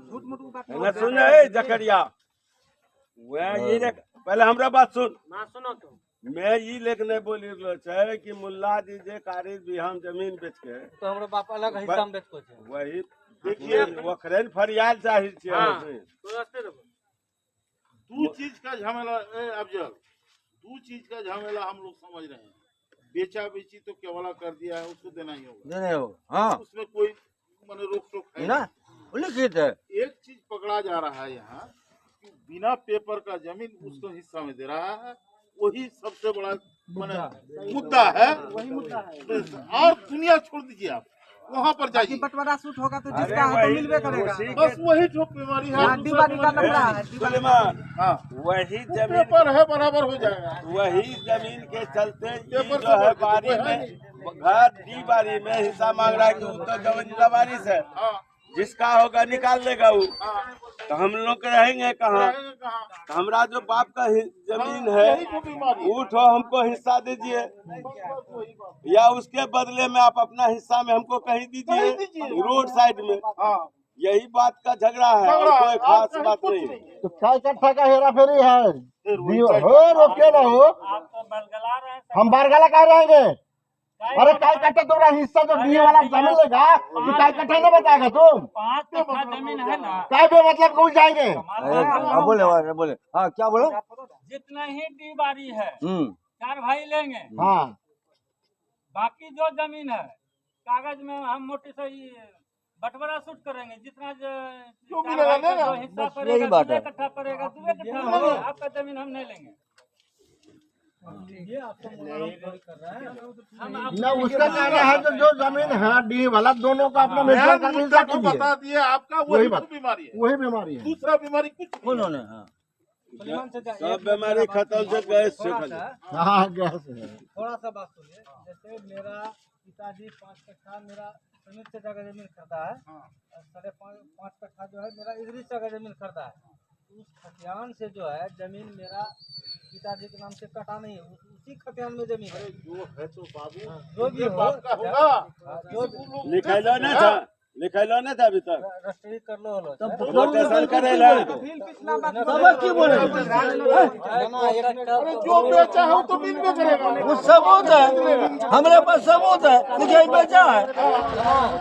झूठ मूठ बात ना सुन ए जकरिया वह ये पहले हमरा बात सुन। ना सुनो तुम। मैं ये लेके नहीं बोली रहलो छै कि मुल्ला जी जे कारी बिहान जमीन बेच के तो हमरो बाप अलग हिस्सा में बेचको छै। वही देखिए वखरेन फरियाल चाही छै। तो रास्ते देखो। 2 चीज का झमेला अफजल, 2 चीज का झमेला हम लोग समझ रहे हैं। बेचा बेची तो केवला कर दिया है, उसको देना ही होगा, देने हो हाँ उसमें कोई माने रोक टोक है ना, लिखित है। एक चीज पकड़ा जा रहा है यहाँ कि बिना पेपर का जमीन उसको हिस्सा में दे रहा है, वही सबसे बड़ा माने मुद्दा है। वही मुद्दा है और दुनिया छोड़ दीजिए, आप वहाँ पर जाइए। बंटवारा सूट होगा तो जिसका है तो मिलवे करेगा। बस वही जो बीमारी है दीवारी का लफड़ा है। सुलेमान हाँ वही जमीन पेपर है बराबर हो जाएगा। वही जमीन के चलते ये पेपर जो है तो बारी है में घर दी बारी में हिस्सा मांग रहा है कि वो तो जमीन बारी से हाँ जिसका होगा निकाल लेगा वो। हाँ तो हम लोग रहेंगे कहाँ? रहेंगे कहाँ? तो हमरा जो बाप का जमीन है यही तो बीमारी है। वो तो हमको हिस्सा दीजिए, या उसके बदले में आप अपना हिस्सा में हमको कहीं दीजिए रोड साइड में। हाँ यही बात का झगड़ा है और कोई खास बात नहीं है। तो 4 कट्ठा का हेरा फेरी है। हो रोके ना हो, आप तो बलगला रहे हैं। हम बारगाला कह रहेंगे। अरे काय कट्ठा तुम्हारा हिस्सा जो दिए वाला जमीन लेगा कि काय कट्ठा नहीं बताएगा तुम? 5 कट्ठा जमीन है ना, काय बे मतलब कौन जाएंगे? बोले हाँ क्या बोले? जितना ही डी बारी है 4 भाई लेंगे, हाँ बाकी जो जमीन है कागज में हम मोटी से ही बंटवारा सूट करेंगे। जितना जो मिलेगा लेगा। जो हिस्सा बस यही पड़ेगा बात 2 है। कट्ठा पड़ेगा 2 कट्ठा होगा। आपका जमीन हम नहीं लेंगे। ना उसका कहना है जो जमीन है डी वाला दोनों का अपना मिश्रण करके हिस्सा तो कीजिए। बता दिए आपका वही वही बात। तो बीमारी है। वही बीमारी है। दूसरा बीमारी कुछ नहीं। उन्होंने हाँ सब बीमारी खत्म से गैस से खाली। हाँ गैस है। थोड़ा सा बात सुनिए। जैसे मेरा पिताजी 5 कट्ठा मेरा समीर चाचा का जमीन खरीदा है, 5.5 कट्ठा जो है मेरा इधरी चाचा का जमीन खरीदा है। उस खतियान से जो है जमीन मेरा पिताजी के नाम से कटा नहीं है, उसी खतियान में जमीन है। जो है तो बाबू जो भी हो आपका होगा। जो लिखैलो नहीं था, लिखैलो नहीं था अभी तक। रजिस्ट्री कर लो नोटिसन करेला समझ की बोले अरे जो बेचा है वो तो मिल में करेगा। वो सबूत है, हमारे पास सबूत है, मुझे बेचा है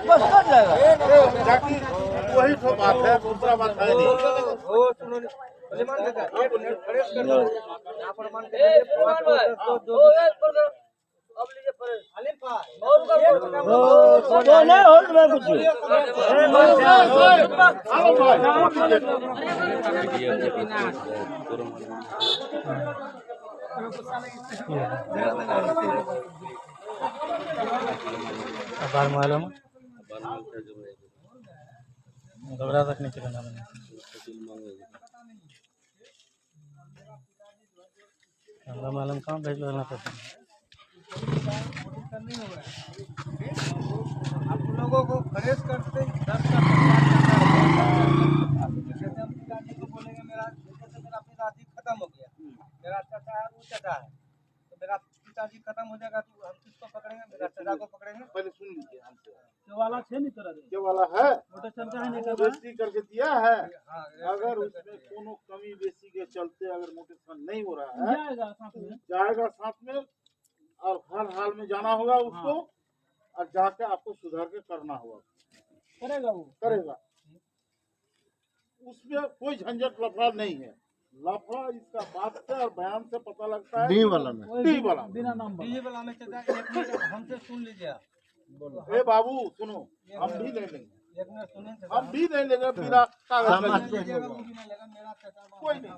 बस कर जाएगा। जाकि वही तो बात है, दूसरा बात है नहीं। नहीं हो रहा कुछ हेलो भाई बार मालूम घबरा तक नहीं चलना बना हमरा मालूम कहाँ भेज लेना था आप लोगों को फ्रेश करते 10 का प्रचार जैसे हम पिताजी को बोलेंगे मेरा पिताजी खत्म हो गया, मेरा चाचा है वो चाचा है, तो मेरा पिताजी खत्म हो जाएगा तो हम किसको पकड़ेंगे? मेरा चाचा को पकड़ेंगे। पहले सुन लीजिए हमसे। जो वाला छे नहीं तोरा ये वाला है मोटर चल रहा है नहीं रजिस्ट्री करके दिया है। हाँ, अगर उसमें कोनो कमी बेसी के चलते अगर मोटिवेशन नहीं हो रहा है जाएगा साथ में जाएगा साथ में, और हर हाल में जाना होगा उसको, और जाके आपको सुधार के करना होगा, करेगा वो करेगा। उसमें कोई झंझट लफड़ा नहीं है। लफड़ा इसका बात से और बयान से पता लगता है। डी वाला में डी वाला बिना नाम डीजे वाला में चाचा एक मिनट हमसे सुन लीजिए। ए बाबू सुनो, हम भी नहीं लेंगे, एक मिनट सुनिए चाचा, हम भी नहीं लेंगे बिना कागज समाज का। के लीजिएगा वो भी नहीं लेगा। मेरा चाचा कोई नहीं।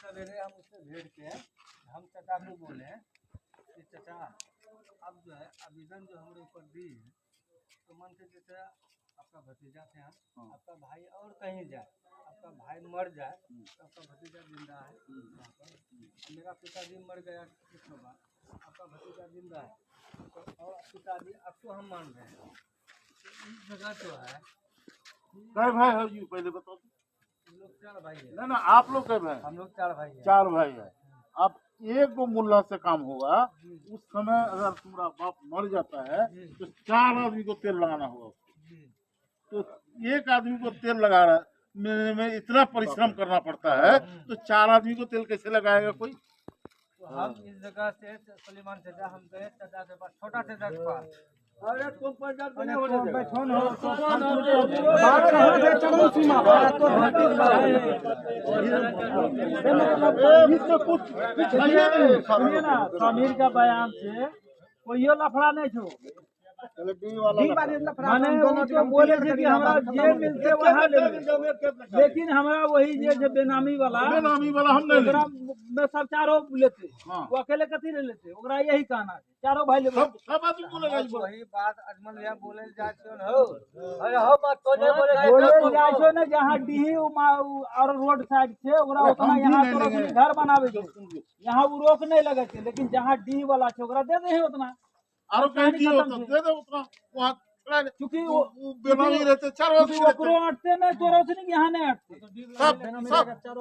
सवेरे हम उससे भेड़ के हम चाचा को बोले कि चाचा अब जो है आवेदन जो हमारे ऊपर दी है, तो मन से जैसे आपका भतीजा थे हम, आपका भाई और कहीं जाए, आपका भाई मर जाए तो आपका भतीजा जिंदा है, मेरा पिताजी मर गया कितनों बार, आपका भतीजा जिंदा है, तो और पिताजी आपको हम मान रहे हैं। तो इस जगह जो है कै भाई है जी पहले बताओ। हम लोग 4 भाई है, ना ना आप लोग कै भाई? हम लोग 4 भाई है। 4 भाई है। अब एक को मुल्ला से काम होगा, उस समय अगर तुम्हारा बाप मर जाता है तो 4 आदमी को तेल लगाना होगा। तो एक आदमी को तेल लगा रहा में इतना परिश्रम करना पड़ता है, तो 4 आदमी को तेल कैसे लगाएगा कोई? तो हम इस जगह से सलीमान चाचा हम गए चाचा के पास, छोटा चाचा के पास। अरे तुम पंचायत अरे तो बैठो ना, सुनिए ना समीर का बयान से कोई लफड़ा नहीं छो माने उनको बोले थे कि हमरा जे मिलते वहाँ ले लेंगे। लेकिन हमरा वही जे बेनामी वाला बेनामी वाला हम नहीं ओकरा में सब चारों लेते, हाँ। वो अकेले कथी ले लेते, ओकरा यही कहना है चारों भाई लेते। सब आदमी को लगा वही बात अजमल भैया बोले जाए क्यों न हो? अरे हो बात तो नहीं बोले बोले जाय छो ने जहाँ डीही और रोड साइड छे ओकरा उतना यहाँ तो घर बनावे छे, यहाँ वो रोक नहीं लगे छे, लेकिन जहाँ डी वाला छे ओकरा दे दे उतना। और कहीं की होता दे दे उतना वहाँ खड़ा रहे। क्योंकि वो बेनामी रहते 4 आदमी रहते, ओकरो अटते नहीं तोरो से नहीं यहाँ नहीं अटते। सब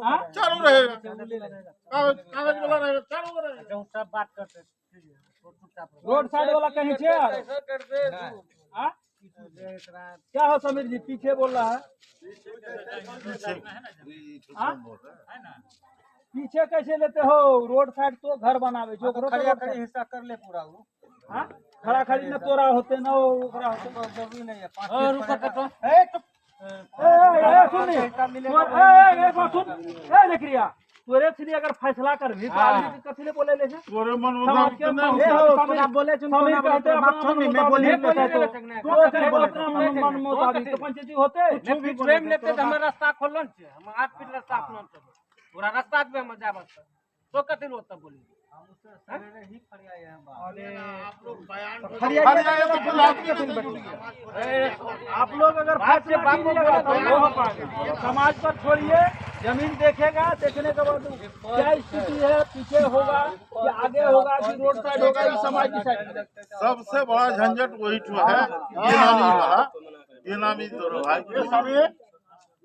हाँ? चारों रहेगा, कागज वाला रहेगा, चारों रहेगा। सब बात करते रोड साइड वाला कहीं छे यार? हाँ? क्या हो समीर जी पीछे बोल रहा है? हाँ? पीछे कैसे लेते हो? रोड साइड तो घर बनावे छो, ओकरो तो खड़ी रोड खड़ी साइड। हिस्सा कर ले पूरा वो, हाँ? खड़ा खड़ी न तोरा होते न ओकरा होते। तो जरूरी नहीं है। 5 देखिया तोरे से अगर फैसला कर भी तो आदमी के कथी ले बोले ले छे? तोरे मन समाज मुताबिक के नहीं मन होगा। बोले बोले समीर कहते हैं अपना मन मुताबिक तो पंचायती होते फ्रेम लेते तो हमें रास्ता खोलन छे, हम 8 फीट रास्ता अपना छे, पूरा रास्ता पे हम जा बस तो कथि होता बोली हम उससे सवेरे ही फरियाए हैं बात। अरे आप लोग बयान फरियाई तो फिर आदमी के दिल में आप लोग अगर फैसला कीजिएगा तो वो हो पाएगा। समाज पर छोड़िए, जमीन देखेगा, देखने के बाद क्या स्थिति है, पीछे होगा कि आगे होगा कि रोड साइड होगा, ये समाज डिसाइड करेगा। सबसे बड़ा झंझट वही ठो है, बेनामी वाला। बेनामी तो भाई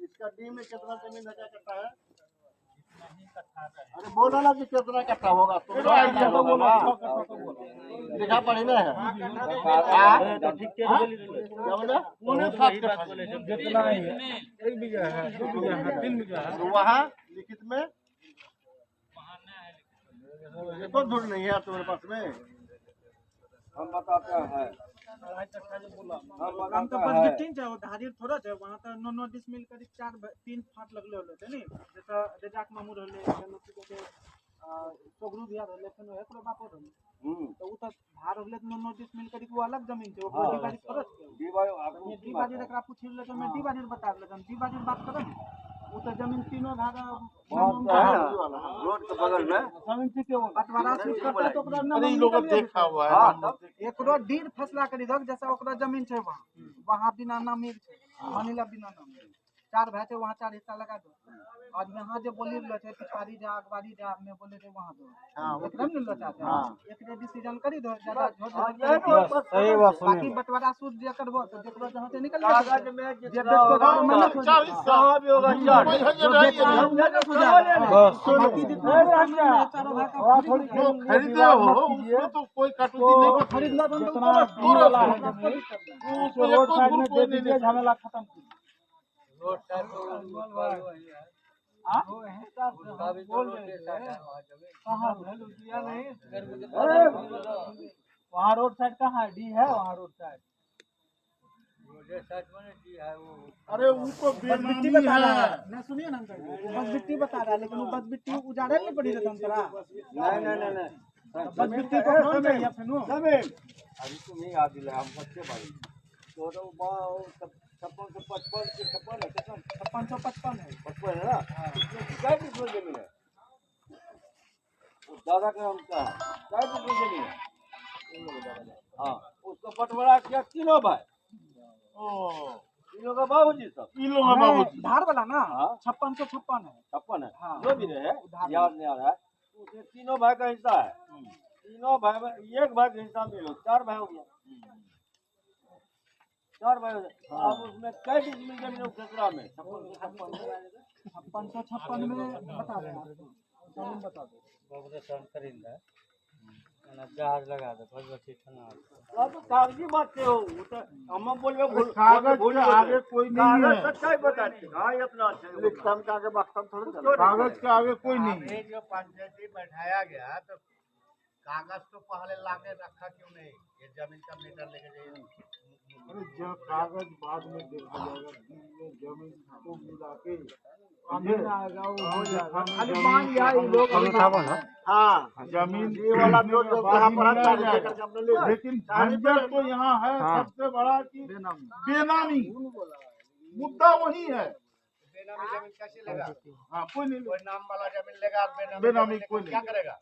इसका डी में कितना जमीन है, क्या करता है? अरे बोलो ना कि कितना कट्ठा होगा, तो लिखा पढ़ी ना है। क्या बोले? पौने 7 कट्ठा जितना ही है 1 बीघा है 2 बीघा है 3 बीघा है। तो वहाँ लिखित में तो दूर नहीं है तुम्हारे पास में। हम बताते हैं, हम तो बस गिफ्टिंग चाहे धारी थोड़ा है वहां तो 9 डिसमिल करीब 4-3 फाट लगले होले थे नी, जैसा रजाक मामूर होले जनती के सोगरू दिया होले फेनो एकरो बापो होले तो उ तो भार होले 9 डिसमिल करीब वो अलग जमीन छे, वो डिवाइड करत डी वाई आगू ये डिवाइड एकरा पूछिले तो मैं डिवाइड बता देले, हम डिवाइड बात करब वो तो जमीन तीनों भागा रोड के बगल में जमीन ठीक है बंटवारा स्वीट करता तो ओकरा अरे नाम इन लोगों देखा हुआ है एकरो डीड फैसला करी दक जैसे ओकरा जमीन छै वहाँ बिना नामी मानिला बिना नामी 4 भाई थे वहाँ 4 हिस्सा लगा दो और यहाँ जो बोली लो थे पिछवाड़ी जा अगवाड़ी जा में बोले थे वहाँ दो एकरा में लो चाहते हैं एकरे डिसीजन करी दो ज्यादा सही बात बाकी बंटवारा सूट जे करबो तो जेकरो जहाँ से निकल कागज में जे जितना बेच को मना हो 40 कहाँ भी होगा चार बाकी जितना चारों भाई का जो खरीदे हो उसमें तो कोई कटौती नहीं खरीदना तो उसमें रोड साइड में दे दीजिए झमेला खत्म रोड साइड पे हाँ बोल रहे कहाँ दिया नहीं वहाँ रोड साइड कहाँ है डी है वहाँ रोड साइड रोड साइड में जी है वो अरे वो तो बस बिट्टी बेनामी बता रहा है है ना सुनिए ना अंकल जी, वो बस बिट्टी बता रहा है लेकिन वो बस बिट्टी उजाड़े नहीं पड़ी रहता अंतरा नहीं बस बिट्टी को कौन चाहिए फिर नो अभी तुम ही याद दिला हम बच्चे बारी तो 56 से 55 से 56 है कितना 555 है 55 है ना क्या डिस्मिल जमीन है उस दादा का हम क्या क्या डिस्मिल जमीन है हाँ उसको बंटवारा किया तीनों भाई तीनों का बाबूजी सब इन लोगों का बाबूजी धार वाला ना हाँ। 5656 है 56 है हाँ। जो भी रहे याद नहीं आ रहा है उसमें तीनों भाई का हिस्सा है तीनों भाई में एक भाई का हिस्सा मिलो 4 भाई हो गया 4 भाई हो गया अब उसमें कई डिस्मिल जमीन है ससुरा में 556 में बता रहे हैं आपको जमीन बता दो बहुत सन करिंदा ना जहाज लगा दे भगवती थाना अब तो कागजी बात है वो तो हम बोलबे भूल कागज के आगे कोई नहीं है सच्चाई बताती हां ये अपना लिखतम का आगे बख्तम थोड़ी चल कागज के आगे कोई नहीं है ये जो पंचायती बैठाया गया तो कागज तो पहले लाके रखा क्यों नहीं ये जमीन का मीटर लेके जाइए अरे जब कागज बाद में देखा जाएगा ये जमीन को मिला के आएगा वो हो जाएगा खाली मान गया ये लोग हाँ जमीन ये वाला जो जो जहाँ पर है चार्ज लेकर के हमने ले लिया। लेकिन झंझट तो यहाँ है सबसे बड़ा कि बेनामी मुद्दा वही है बेनामी जमीन कैसे लेगा हाँ कोई नहीं कोई नाम वाला जमीन लेगा बेनामी कोई क्या नहीं करेगा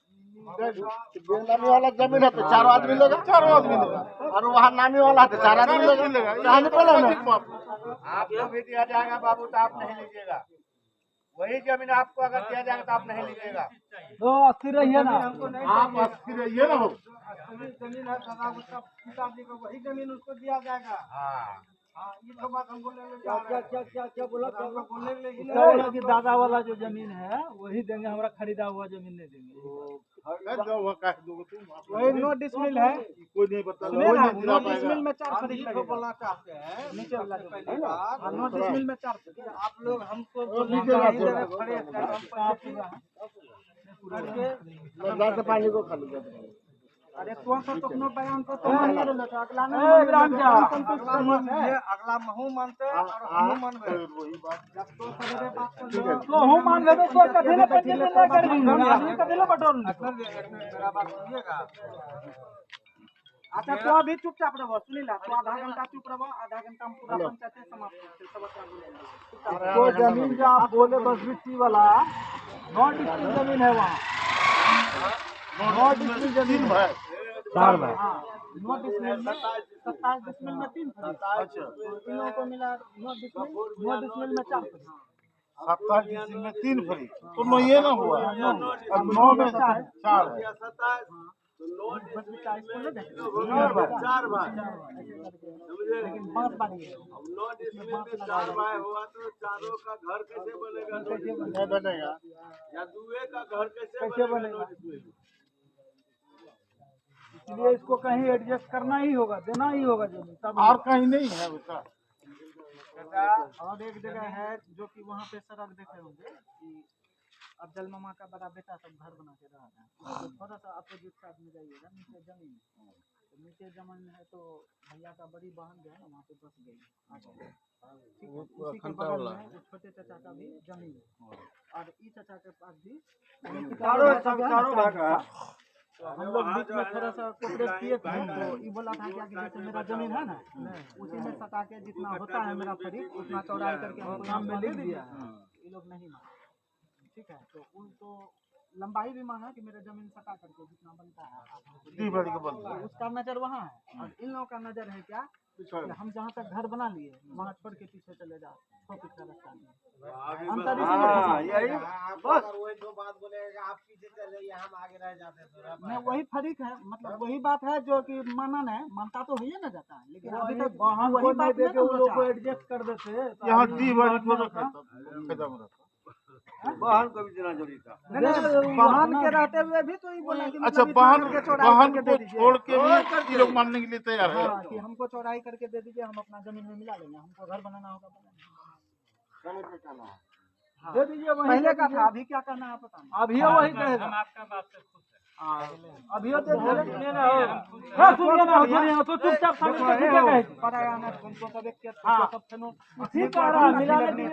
बेनामी वाला जमीन है तो 4 आदमी लेगा चारों आदमी लेगा और वहाँ नामी वाला है तो 4 आदमी लेगा कहानी बोला ना आपको भी दिया जाएगा बाबू तो आप नहीं लीजिएगा वही जमीन आपको अगर दिया जाएगा तो आप नहीं लीजिएगा तो अस्थिर रहिए ना आप अस्थिर रहिए ना हो जमीन है दादा उसका पिताजी को वही जमीन उसको दिया जाएगा हाँ हाँ ये तो बात हम बोलने लगे क्या बोला बोलने के लिए बोला कि दादा वाला जो जमीन है वही देंगे हमारा खरीदा हुआ जमीन नहीं देंगे वो कह दोगे तुम वही 9 डिसमिल है कोई नहीं बता सुनिए ना कोई नहीं 9 दिला डिसमिल पाएगा में 4 खरीद लगेगा बोलना चाहते हैं नीचे वाला जो है ना 9 डिसमिल में 4 खरीद आप लोग हमको नीचे का बोलना थोड़ा। खड़े लगा के पानी को खाली कर देंगे। अरे कौन सा तो अपना बयान पर तो मान ले लो अगला नहीं अगला महू मानते हैं और हम मानते हैं वही बात जब तो सवेरे बात कर तो हम मान ले तो कथेले पंचायत में ना कर देंगे आदमी कथेले बटोर मेरा बात सुनिएगा अच्छा तो अभी चुपचाप रहो सुनीला तो आधा घंटा चुप रहो आधा घंटा में पूरा पंचायत समाप्त करते सब अपना बोलेंगे तो जमीन जो आप बोले बस बिट्टी वाला 9 डिसमिल जमीन है वहाँ 9 डिसमिल जमीन है 4 भाई 9 डिसमिल में 27 डिसमिल में 3 अच्छा तीनों को मिला 9 डिसमिल में 4 27 डिसमिल में 3 फरी तो 9 ये ना हुआ अब 9 में 4 है चार भाई लेकिन 5 बारी है अब 9 डिसमिल में 4 भाई हुआ तो चारों का घर कैसे बनेगा नहीं बनेगा या दुए का घर कैसे बनेगा 9 डिसमिल इसलिए इसको कहीं एडजस्ट करना ही होगा देना ही होगा जमीन तब और कहीं नहीं है उसका और एक जगह है जो कि वहाँ पे सड़क देखे होंगे कि अफजल मामा का बड़ा बेटा सब घर बना के रहा था तो थोड़ा सा अपोजिट साइड में जाइएगा नीचे जमीन है तो नीचे जमीन है तो भैया का बड़ी बहन जो है ना वहाँ पे बस गई उसी के बगल में वो छोटे चाचा का भी जमीन है और ई चाचा के पास भी चारों भाग का तो हम लोग बीच में थोड़ा सा कोऑपरेट किए थे तो ये बोला था कि आगे जैसे मेरा जमीन है ना उसी में सटा के जितना होता है मेरा फरीक उतना चौड़ाई करके हमको नाम में लिख दिया है ये लोग नहीं माने, ठीक है। तो उन तो लंबाई भी मांगा कि मेरा जमीन सटा करके जितना बनता है आप लोगों को दे दो। तो उसका नजर वहाँ है, और इन लोगों का नजर है क्या कि हम जहाँ तक घर बना लिए वहाँ छोड़ के पीछे चले जाओ, 100 फीट का रास्ता नहीं। अंतर इसीलिए वही दो बात बोलेगा आप पीछे चले जाइए हम आगे रह जाते हैं तो नहीं, वही फरीक है, मतलब वही बात है जो कि मानना है, मानता तो है ना जाता है, लेकिन अभी तक वही बात नहीं वो लोग को सोचा। एडजस्ट कर देते यहाँ दी बड़ी थोड़ा खत्म रहता। वाहन को भी देना जरूरी था। वाहन के रहते हुए भी तो ये बोला कि अच्छा, मतलब इतना करके चौड़ाई वाहन करके को दे दीजिए। छोड़ के भी ये लोग मानने के लिए तैयार है। हाँ, कि हमको चौड़ाई करके दे दीजिए, हम अपना जमीन में मिला लेंगे, हमको घर बनाना होगा दे दीजिए। पहले का था, अभी क्या करना है पता नहीं। अभी वही कहेगा हम आपका बात से खुश हैं। अभी दे सुनिए ना तो चुपचाप पराया ना उनको सब एक सब सुनो ठीक कह रहा है,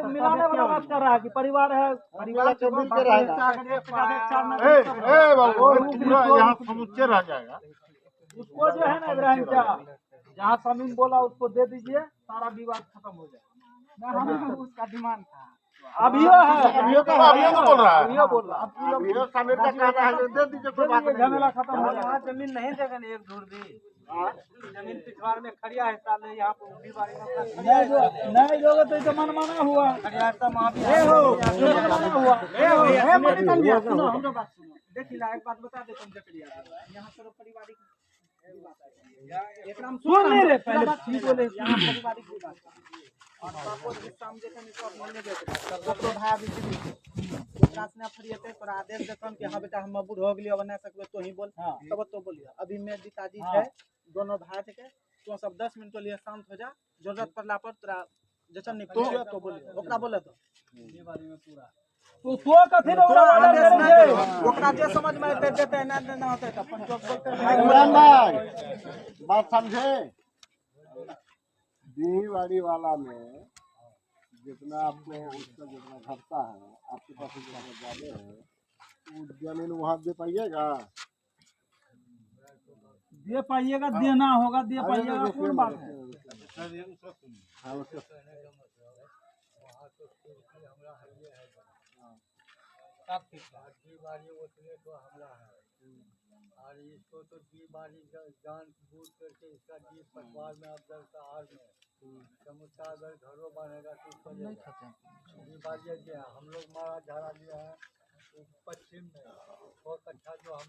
मिलाने वाला बात कर रहा है कि परिवार है, परिवार के मिल के रहेगा। बाबू पूरा यहाँ समुच्चय रह जाएगा। उसको जो है ना इब्राहिम क्या जहाँ समीम बोला उसको दे दीजिए, सारा विवाद खत्म हो जाएगा। हमें उसका डिमांड था। अभी है अभियो तो बोल रहा है। अभी बोल रहा है, अभियो समीर का कहना है दे दीजिए, कोई बात नहीं। झमेला खत्म हो जाएगा। वहाँ जमीन नहीं देगा ना, एक धूर भी जमीन पिछवाड़ में खड़िया हिस्सा में यहाँ पर उंगली बारी में अपना खड़िया नहीं दोगे तो इसे मनमाना हुआ, खड़िया हिस्सा वहाँ भी मनमाना हुआ। सुनो हमरो बात सुनो, देखिए एक बात बता देता हूँ जकरिया, यहाँ पर पारिवारिक एक नाम सुन नहीं रहे पहले ठीक बोले, यहाँ पारिवारिक भी बात और बापोर हिस्सा में जखन इसको मिलने देते ककरो भाई अभी विकास ने फरियते तोरा आदेश देतन कि हाँ बेटा हम बूढ़ हो गेलियो बना सकबे तो ही बोल, तब तो बोलिए। अभी मैं पिताजी है दोनों भाई के, तो सब 10 मिनट के लिए शांत हो जा, जरूरत पड़ला पर तोरा जचन नहीं पूछियो तो बोलिए, ओकरा बोले तो ये बारी में पूरा तो सो कथी ना ओकरा ऑर्डर करेंगे, ओकरा जे समझ में आते देते ना ना होते तो अपन जो बोलते इमरान भाई बात समझे, बीवाड़ी वाला में जितना आपको उसका जितना घटता है, आपके पास जितना ज्यादा है, वो जमीन वहाँ दे पाइएगा? दे पाइएगा, देना होगा, दे पाइएगा, कौन बात है। हाँ उसका और इसको तो दी बारी जान बूझ करके इसका दी पटवार में अब दल सहार में समुचा अगर घरों बनेगा तो उसको दी बारी के हम लोग मारा झाड़ा लिया है पश्चिम में 100 कट्ठा जो हम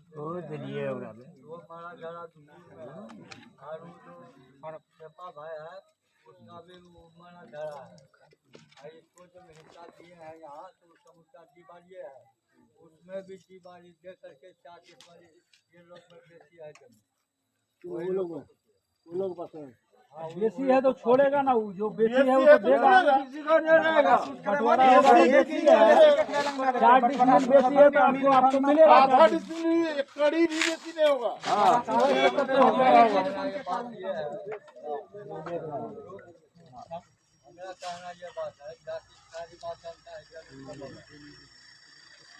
वो मारा झाड़ा दूर में है, और वो जो पेपा भाई है उसका भी वो मारा झाड़ा है, और इसको जो हिस्सा दिए हैं यहाँ तो समुचा दी बारी है, उसमें भी दी बारी दे करके 40 बारी ये लोग में बेची है जमीन। वो लोग बस हैं। बेसी है तो छोड़ेगा ना, वो जो बेसी है वो तो देगा, बंटवारा होगा। बेसी है 4 डिसमिल बेसी है तो आपको मिलेगा। आधा डिसमिल कड़ी भी बेसी नहीं होगा। मेरा कहना ये बात है, जाति सारी बात चलता है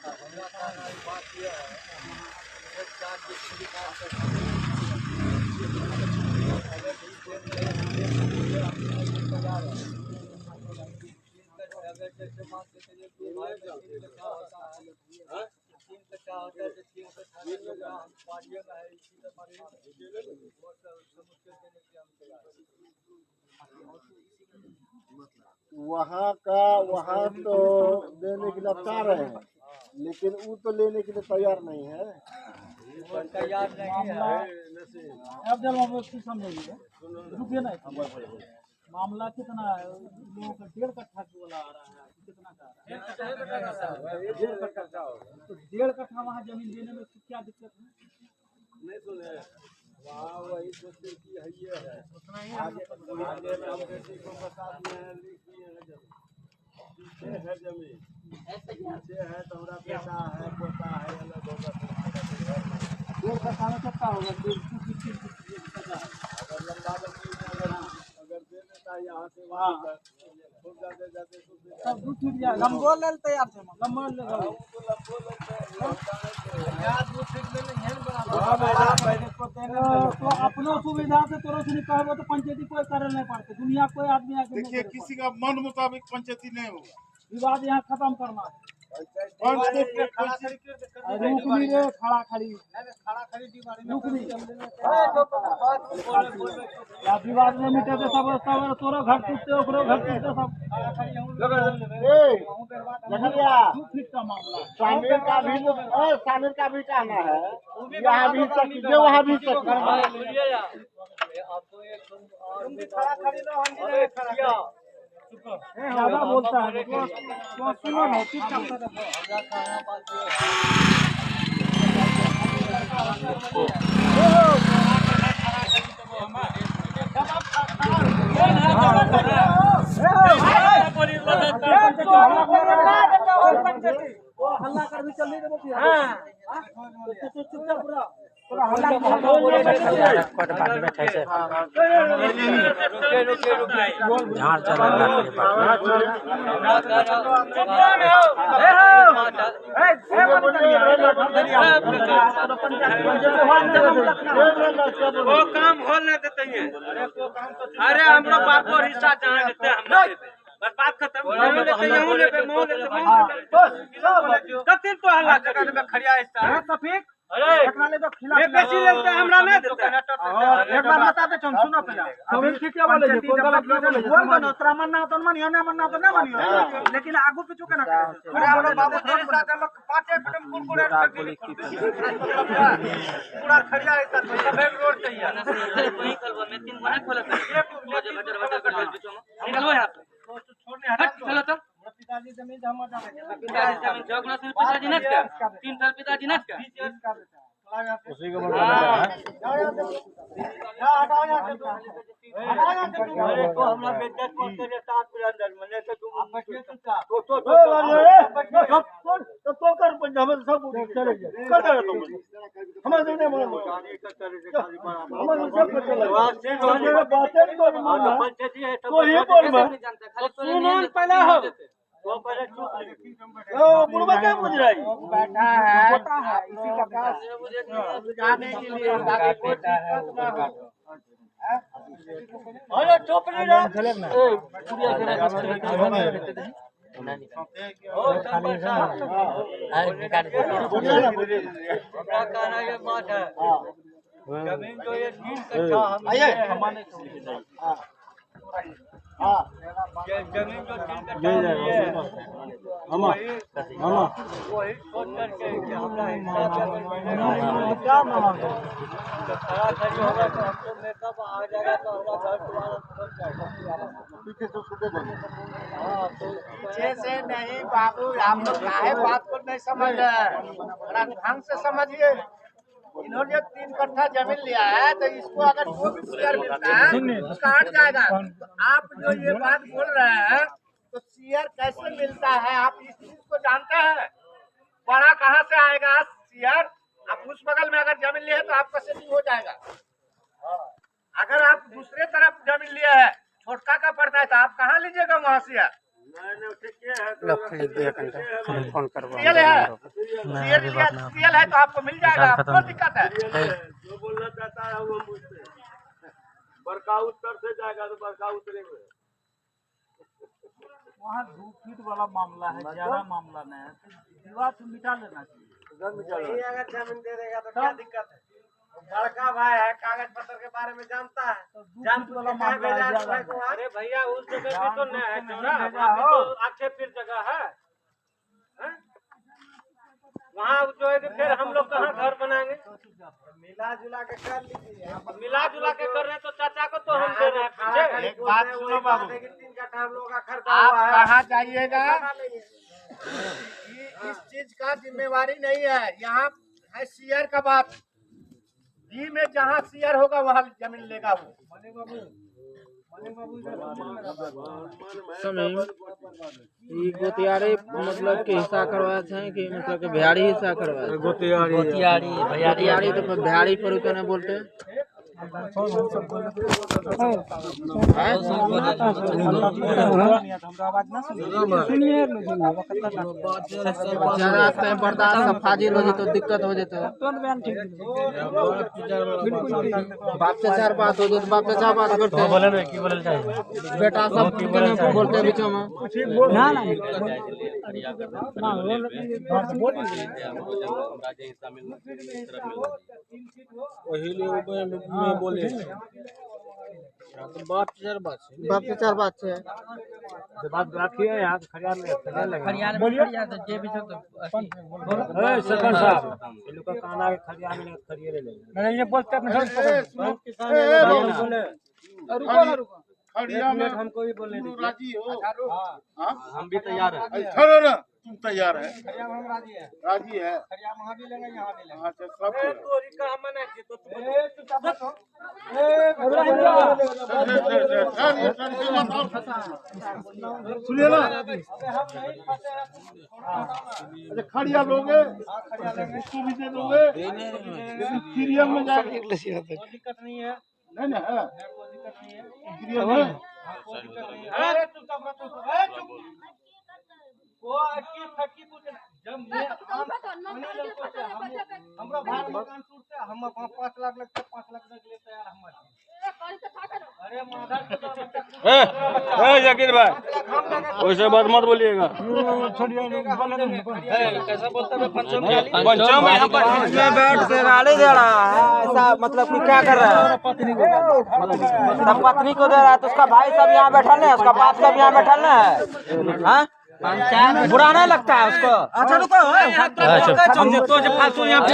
मेरा कहना ये बात ये है, एक 4 डिसमिल अगर जैसे मान के चलिए 2 भाई का 3 कट्ठा होता है, 3 कट्ठा होता है तो 3 कट्ठा में हम पाड़िए में है इसी के पास वो समुच्चय देने के हम तैयार वहाँ तो देने के लिए चाह रहे हैं, लेकिन वो तो लेने के लिए तैयार नहीं है। तैयार नहीं है। अब जब हम उसकी समझेंगे, रुकिए ना, मामला कितना है, लोगों का 1.5 कट्ठा बोला आ रहा है, कितना का आ रहा है? 1.5 कट्ठा। तो 1.5 कट्ठा वहाँ जमीन देने में क्या दिक्कत है? नहीं सुने वहाँ वही सोचते कि है ये है, आगे राम बेटी को बता दिए हैं, लिख दिए हैं जमीन, है जमीन पीछे है तो हमारा बेटा है पोता है अलग होगा। 1.5 कट्ठा में कितना होगा? 250 अगर लंबा अगर दे देता यहाँ से वहाँ खूब जाते जाते सब दूध छूट जाएगा। लंबो लेल तैयार छे, लंबा लेगा वो। तो अपनो सुविधा से तोरो से कहबो तो पंचायती कोई करे नहीं पड़ते, दुनिया कोई आदमी आके देखिए किसी का मन मुताबिक पंचायती नहीं होगा, विवाद यहाँ खत्म करना है। कौन सी रुक नहीं रे, खड़ा खड़ी रुक नहीं या विवाद में मिटे तो सब सब तोरो घर टूटते ओकरो घर टूटते सब जगरिया 2 फीट का मामला है। शामिल का भी शामिल का भी कहना है यहाँ भी सच जो वहाँ भी सच तुम भी खड़ा खड़ी लो, हम भी नहीं खड़ा खड़ी। ज्यादा बोलता है तो सुनो ना चुपचाप हल्ला कर भी चल नहीं देबो। चुपचाप पूरा वो काम हो न देते हैं। अरे हम लोग बात को हिस्सा जहाँ देते हैं हम नहीं देते। बस बात खत्म। कतिल तो हल्ला जगह में खड़िया हिस्सा सफीक अरे मैं बेची लेते हैं हमरा नहीं देते। एक बार बता दे चल सुनो पहले सफीक ठीक है बोले कोई गलत नहीं बोले बोल बनो तोरा मनना तो मानियो ना मनना तो ना मानियो लेकिन आगू पीछू के ना करे। अरे हम लोग बाबू तेरे साथ हम लोग 5 फिल्म कुरकुरे पूरा खड़िया हिस्सा सब रोड चाहिए वही करवा मैं 3 बना खोला निकलो यहां छोड़ने हट चलो तो पिताजी जमीन जमा जाने पिताजी जमीन जोगना से पिताजी नट का 3 साल पिताजी नट का उसी को बोला अरे तो हमरा बेटा को तेरे साथ के अंदर मैंने तो तुम तो कर पंजाब में सब चले गए कर दे तुम हमारे नहीं मानो हमारे सब चले बातें तो मानो तो ये बोल मत सुनो पहले हो वो पहले चुप ओ बुढ़वा क्या पूछ रहा है बैठा है होता है इसी का पास जाने के लिए ताकि कोई दिक्कत ना हो अरे चुप नहीं रहा क्या कहना ये बात है जमीन जो ये 3 कट्ठा हमने जमीन जो 3 कट्ठा वही सोच करके कि हमरा हिस्सा क्या मांगो तो खड़ा खड़ी होगा तो हमको मेकअप आ जाएगा तो हमारा घर द्वारा बन जाएगा पीछे से छूटे देंगे हाँ तो पीछे से नहीं बाबू आप लोग काहे बात को नहीं समझ रहे थोड़ा ढंग से समझिए इन्होंने 3 कट्ठा जमीन लिया है तो इसको अगर वो भी शेयर मिलता है तो काट जाएगा। तो आप जो ये बात बोल रहे हैं तो शेयर कैसे मिलता है आप इस चीज को जानते हैं बड़ा कहाँ से आएगा शेयर। आप उस बगल में अगर जमीन लिए तो आपका सेटिंग हो जाएगा। अगर आप दूसरे तरफ जमीन लिए है छोटका का पड़ता है तो आप कहाँ लीजिएगा वहाँ शेयर। फोन करवा सीएल है तो आपको मिल जाएगा आपको दिक्कत है। जो बोलना चाहता है वो मुझसे बड़का उत्तर से जाएगा तो बड़का उतरेंगे। वहाँ 2 फीट वाला मामला है ज्यादा मामला नहीं है तो विवाद से मिटा लेना चाहिए। अगर जमीन दे देगा तो क्या दिक्कत है। बड़का भाई है कागज पत्र के बारे में जानता है वाला मामला है ज्यादा। अरे भैया उस जगह भी तो नहीं है चौरा वहाँ भी तो अच्छे फिर जगह है वहाँ जो है कि फिर हम लोग कहाँ घर बनाएंगे। मिला जुला के कर लीजिए मिला जुला के कर रहे हैं तो चाचा को तो हम दे रहे हैं एक बात सुनो बाबू 3 कट्ठा हम लोग का खर्चा आप हुआ है। कहाँ जाइएगा इस चीज का जिम्मेवारी नहीं है। यहाँ है शेयर का बात जी में जहाँ शेयर होगा वहाँ जमीन लेगा वो। गोतियारी मतलब के हिस्सा करवाए थे कि मतलब के बिहारी हिस्सा करवाए गोतियारी तो बिहारी पर क्या बोलते हैं ज्यादा टाइम बर्दाश्त सब फाजिल हो जेतो, दिक्कत हो जेतो। बाप से चार बात हो जेतो, बाप से चार बात करते हैं। बेटा सब बोलते हैं बीचों में। बाप से चार बात है। बात रखिए यहाँ खरियार में जे भी सब सरपंच साहब ये लोग का कहना है खरियार में खरियार ले नहीं ये बोलते अपने रुको खड़िया में हमको भी बोलने तुम राजी हो? हाँ? हम भी तैयार हैं। ठहरो ना, तुम तैयार है? खरिया में हम राजी है। राजी है? खरिया वहाँ भी लेंगे यहाँ भी लेंगे। अच्छा सब सुनिए ना, अच्छा खड़िया लोगे, उसको भी दे दोगे, सीरियल में जाके दिक्कत नहीं है। नहीं ना है कोई दिक्कत नहीं है। सीरियल में कोई दिक्कत नहीं है। अरे चुप वो अच्छी फटकी कुछ जब मैं हमरा भाग मकान टूटते हम 5 लाख लगता 5 लाख तक लेते यार हम अरे माधर जाकिर भाई वैसे बात मत बोलिएगा। कैसा बोलता है पंचम में बैठ के गाली दे रहा है, ऐसा मतलब कि क्या कर रहा है? तब पत्नी को दे रहा है तो उसका भाई सब यहाँ बैठल है, उसका बाप सब यहाँ बैठल है। हाँ? बुरा नहीं लगता है उसको? अच्छा रुको तो जो फालतू यहाँ पे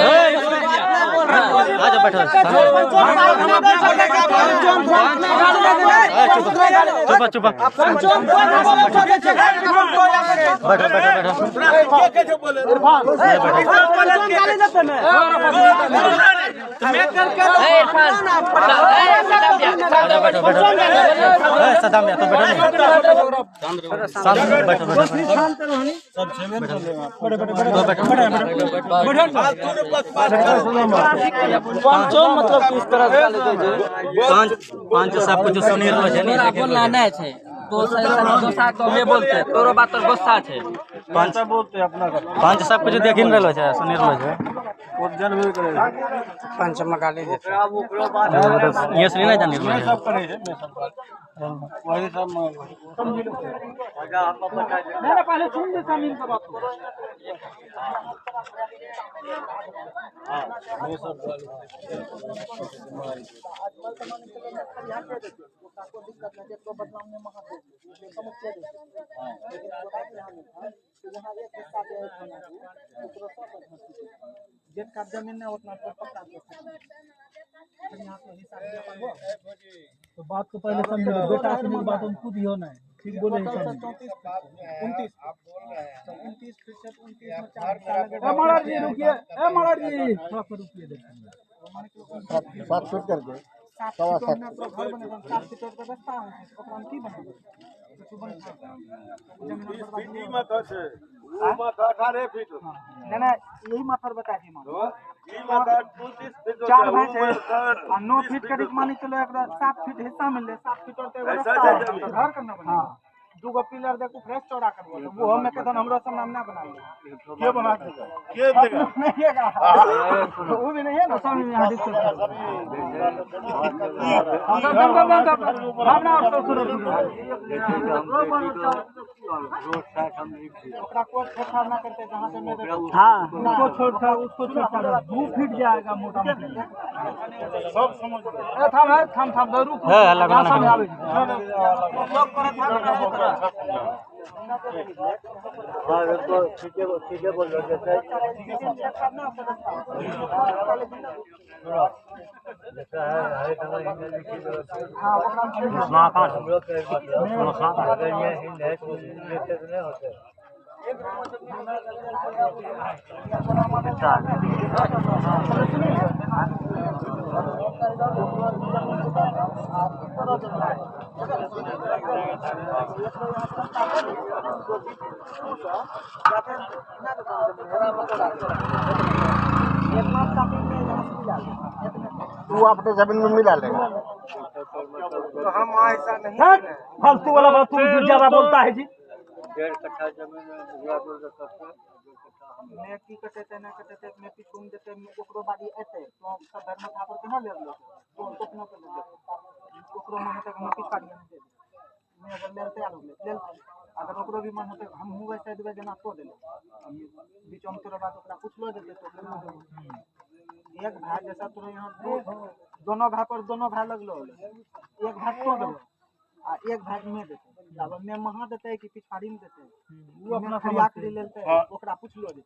मतलब किस तरह से पाँच सब कुछ सुनी रहल छै ने बोलना नहीं है तो दोसा तो हमें बोलते तोरो बात तो गुस्सा है। पाँच बोलते अपना पाँच सब कुछ देख रहल छै, सुनी रहल छै। वो जानबे करे पंच मगाली देते ये सुनी नहीं जानी रहल छै। सब करे है मैं सब बात वही सब पहले सुन ले जमीन का बात मैं सब जिनका जमीन है उतना तो पक्का तो बात को पहले समझो, बेटा अपनी बात हम खुद ही होना है, ठीक बोले 29 महाराज जी रुकिए, महाराज जी थोड़ा सा रुकिए, देखिए 7 फीट करके 7.5 घर बनेगा 7 फीट का रास्ता है, ओकरा में की बनेगा नहीं यही माथर बता दी मान 4 भैंस है 9 फीट करीब मानी चलो 7 फीट हिस्सा मिल 7 फीट और घर करना बना 2 गो पिलर देखो फ्रेश चौड़ा करवा वो हम में कहन हमरो सब नाम ना बना के बना देगा के देगा नहीं है वो भी नहीं है ना सब यहां डिस्कस ओकरा को छोटा ना करते जहां से मेरे हां उसको छोटा उसको छोटा 2 फीट जाएगा मोटा मोटा सब समझ थाम रुक है लगना समझावे हां तो ठीक है बोल रहे थे जैसा है हरे कलर इंजन की हां ना का हम लोग के मतलब अगर ये हिंद है तो जैसे नहीं होते एक मास का में यहाँ से वो अपने जमीन में मिला लेगा। तो हम ऐसा नहीं फालतू वाला बात तुम ज्यादा बोलता है जी। 1.5 कट्ठा जमीन हुआ तो सबका मैं की कटे ना कटे मैं पी घूम देते ओकरो बाड़ी एते तो सब घर में ठाकुर के ना ले लो तो उनको अपना कर ले ओकरो मन तक मैं पिछाड़ी में दे मैं अगर ले तैयार हो ले अगर ओकरो भी मन होते हम हुए साइड में जना तो दे बीच में तोरा बात ओकरा कुछ लो देते तो एक भाई जैसा तोरा यहां दोनों भाई पर दोनों भाई लगलो एक भाई तो दो आ एक भाग में देते अब मैं महा देते कि पिछाड़ी में देते वो अपना खरिया के लेते ओकरा पूछ लो दे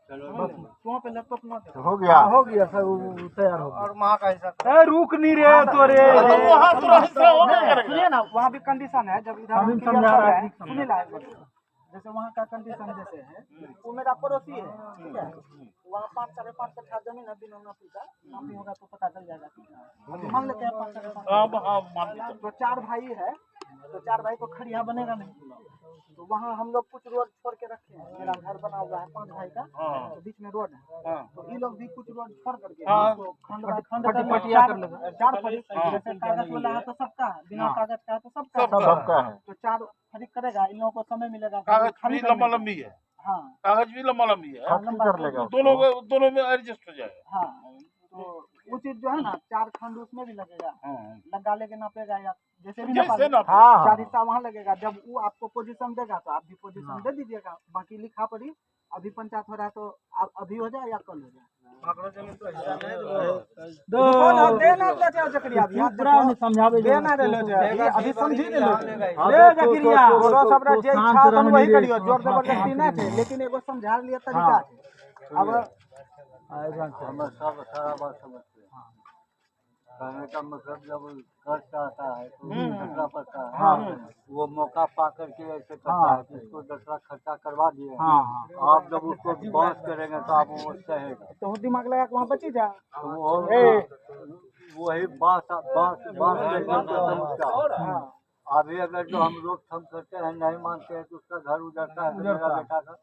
चलो तो पे लैपटॉप ना दे हो गया सर तैयार हो और महा का हिसाब ए रुक नहीं रे तोरे वहाँ तो हिस्सा होने करेगा। सुनिए ना वहाँ भी कंडीशन है जब इधर अभी समझा रहा है। सुनिए ना जैसे वहाँ का कंडीशन जैसे है वो मेरा पड़ोसी है ठीक है वहाँ 5-5.5 कट्ठा जमीन है बिना नापी का नापी होगा तो पता चल जाएगा अभी मान लेते हैं 5-5.5 तो 4 भाई है तो 4 भाई को खड़िया बनेगा नहीं तो वहाँ हम लोग कुछ रोड छोड़ के रखे हैं मेरा घर बना हुआ है 5 भाई का तो बीच में रोड है तो ये लोग भी कुछ रोड छोड़ करके तो खंड 4 फरीक जैसे कागज वाला है तो सबका है बिना कागज का है तो सबका है तो 4 फरीक करेगा इन लोगों को समय मिलेगा कागज भी लंबा लंबी है। हाँ कागज भी लंबा लंबी है। कर लेगा दोनों में एडजस्ट हो जाएगा। हाँ तो वो चीज जो है ना 4 खंड उसमें भी लगेगा लगा लेके नापेगा या जैसे भी जैसे ना 4 हिस्सा वहाँ लगेगा जब वो आपको पोजीशन देगा तो आप भी पोजीशन दे दीजिएगा बाकी लिखा पड़ी अभी पंचायत हो रहा है तो अभी हो जाए या कल हो जाए अभी समझी वही करियो जोर जबरदस्ती नहीं थे लेकिन एगो समझा लिया तरीका है अब हमें सब सारा बात समझते हैं। कहने का मतलब जब खर्च आता है तो दूसरा पड़ता है वो मौका पा करके ऐसे करता है कि इसको दूसरा खर्चा करवा दिए आप जब उसको बांस करेंगे तो आप वो सहेगा तो दिमाग लगा के वहाँ बची जा वही बांस अभी अगर जो हम रोकथाम करते हैं नहीं मानते हैं तो उसका घर उजड़ता है मेरा बेटा का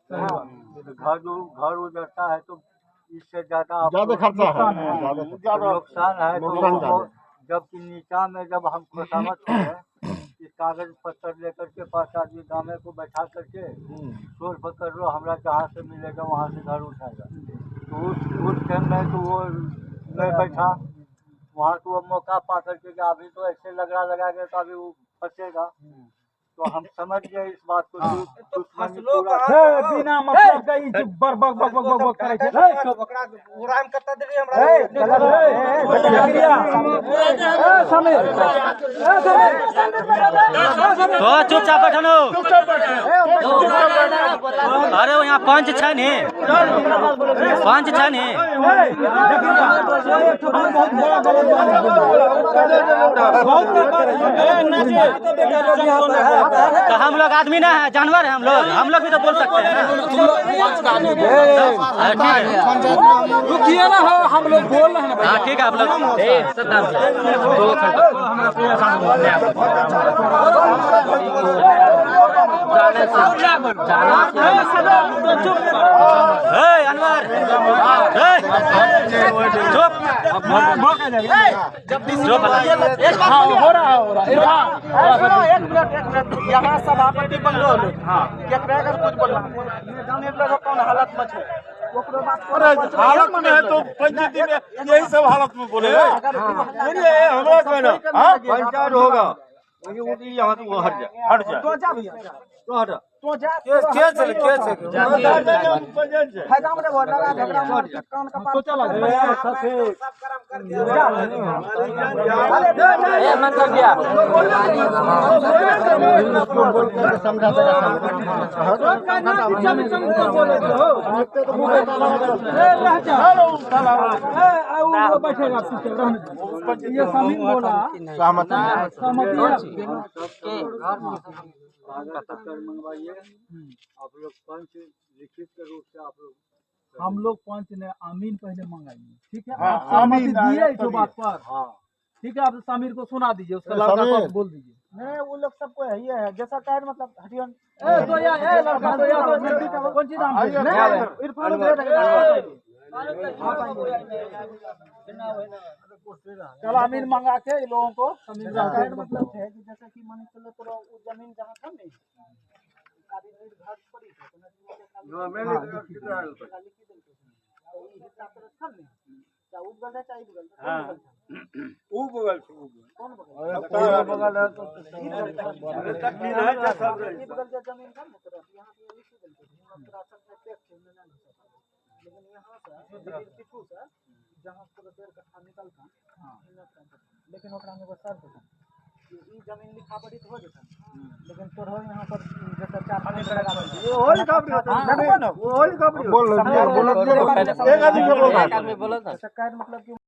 घर उजड़ता है तो इससे ज्यादा खर्चा है नुकसान है तो जबकि नीचा में जब हम खुशामत हो गए इस कागज पत्तर लेकर के 5 आदमी गाँव को बैठा करके शोर पकड़ लो हमारा जहाँ से मिलेगा वहाँ से घर उठाएगा तो उस टाइम में तो वो नहीं बैठा वहाँ तो वो मौका पा करके अभी तो ऐसे लगा गया तो अभी वो फंसेगा तो हम समझ गए इस बात को बिना मतलब का ई बर बक बक बक बक करे छे ओकरा उड़ान कत्ता देबी हमरा तो चुपचाप बैठो अरे वो यहाँ पंच छै ने पंच छै ने तो हम लोग आदमी ना है जानवर है हम लोग भी तो बोल सकते हैं रुकिए ना हो हम लोग बोल रहे हैं हाँ ठीक है आप लोग अनवर हो रहा एक मिनट यहाँ सभापति बन रहा अगर कुछ बोलना जाने लगा कौन हालत में है हालत में है तो पंचायती में यही सब हालत में बोलेगा। हमारा कहना पंचायत होगा यहाँ तो हट जा तो जा भैया तो हटा तो जा फायदा में बोल रहा झगड़ा मार कान का तो चला ए मन कर दिया बैठेगा ये समीर बोला मंगवाइए आप लोग पंच लिखित के रूप से आप लोग हम लोग पंच ने आमीन पहले मंगाइए ठीक है आप सहमति दिए इस बात पर ठीक है आप समीर को सुना दीजिए उसका लड़का को बोल दीजिए नहीं वो लोग सबको है ये है जैसा कहे मतलब हरियन तो या लड़का तो या तो कौन सी नाम है इरफान चलो अमीन मंगा के इन लोगों को मतलब है कि जैसे कि मान के चलो तो वो जमीन जहाँ था नहीं काफी दूर घाट पड़ी थी क्या उस बगल चाहिए ऊ बगल से कौन बगल बगल है तो तकमील है जो सब ये बगल का जमीन था ना तरफ यहाँ पे इसी बगल पे राशन में टैक्स में ना लेकिन यहाँ से पिछू से जहाँ पूरा 1.5 कट्ठा निकलता लेकिन ओकरा में बस शर्त था कि ई जमीन लिखा पड़ी तो हो जता लेकिन तोर हो यहाँ पर जैसा 4 लगा वो होल कबरी होता है वो होल कबरी बोल एक आदमी के बोल मतलब कि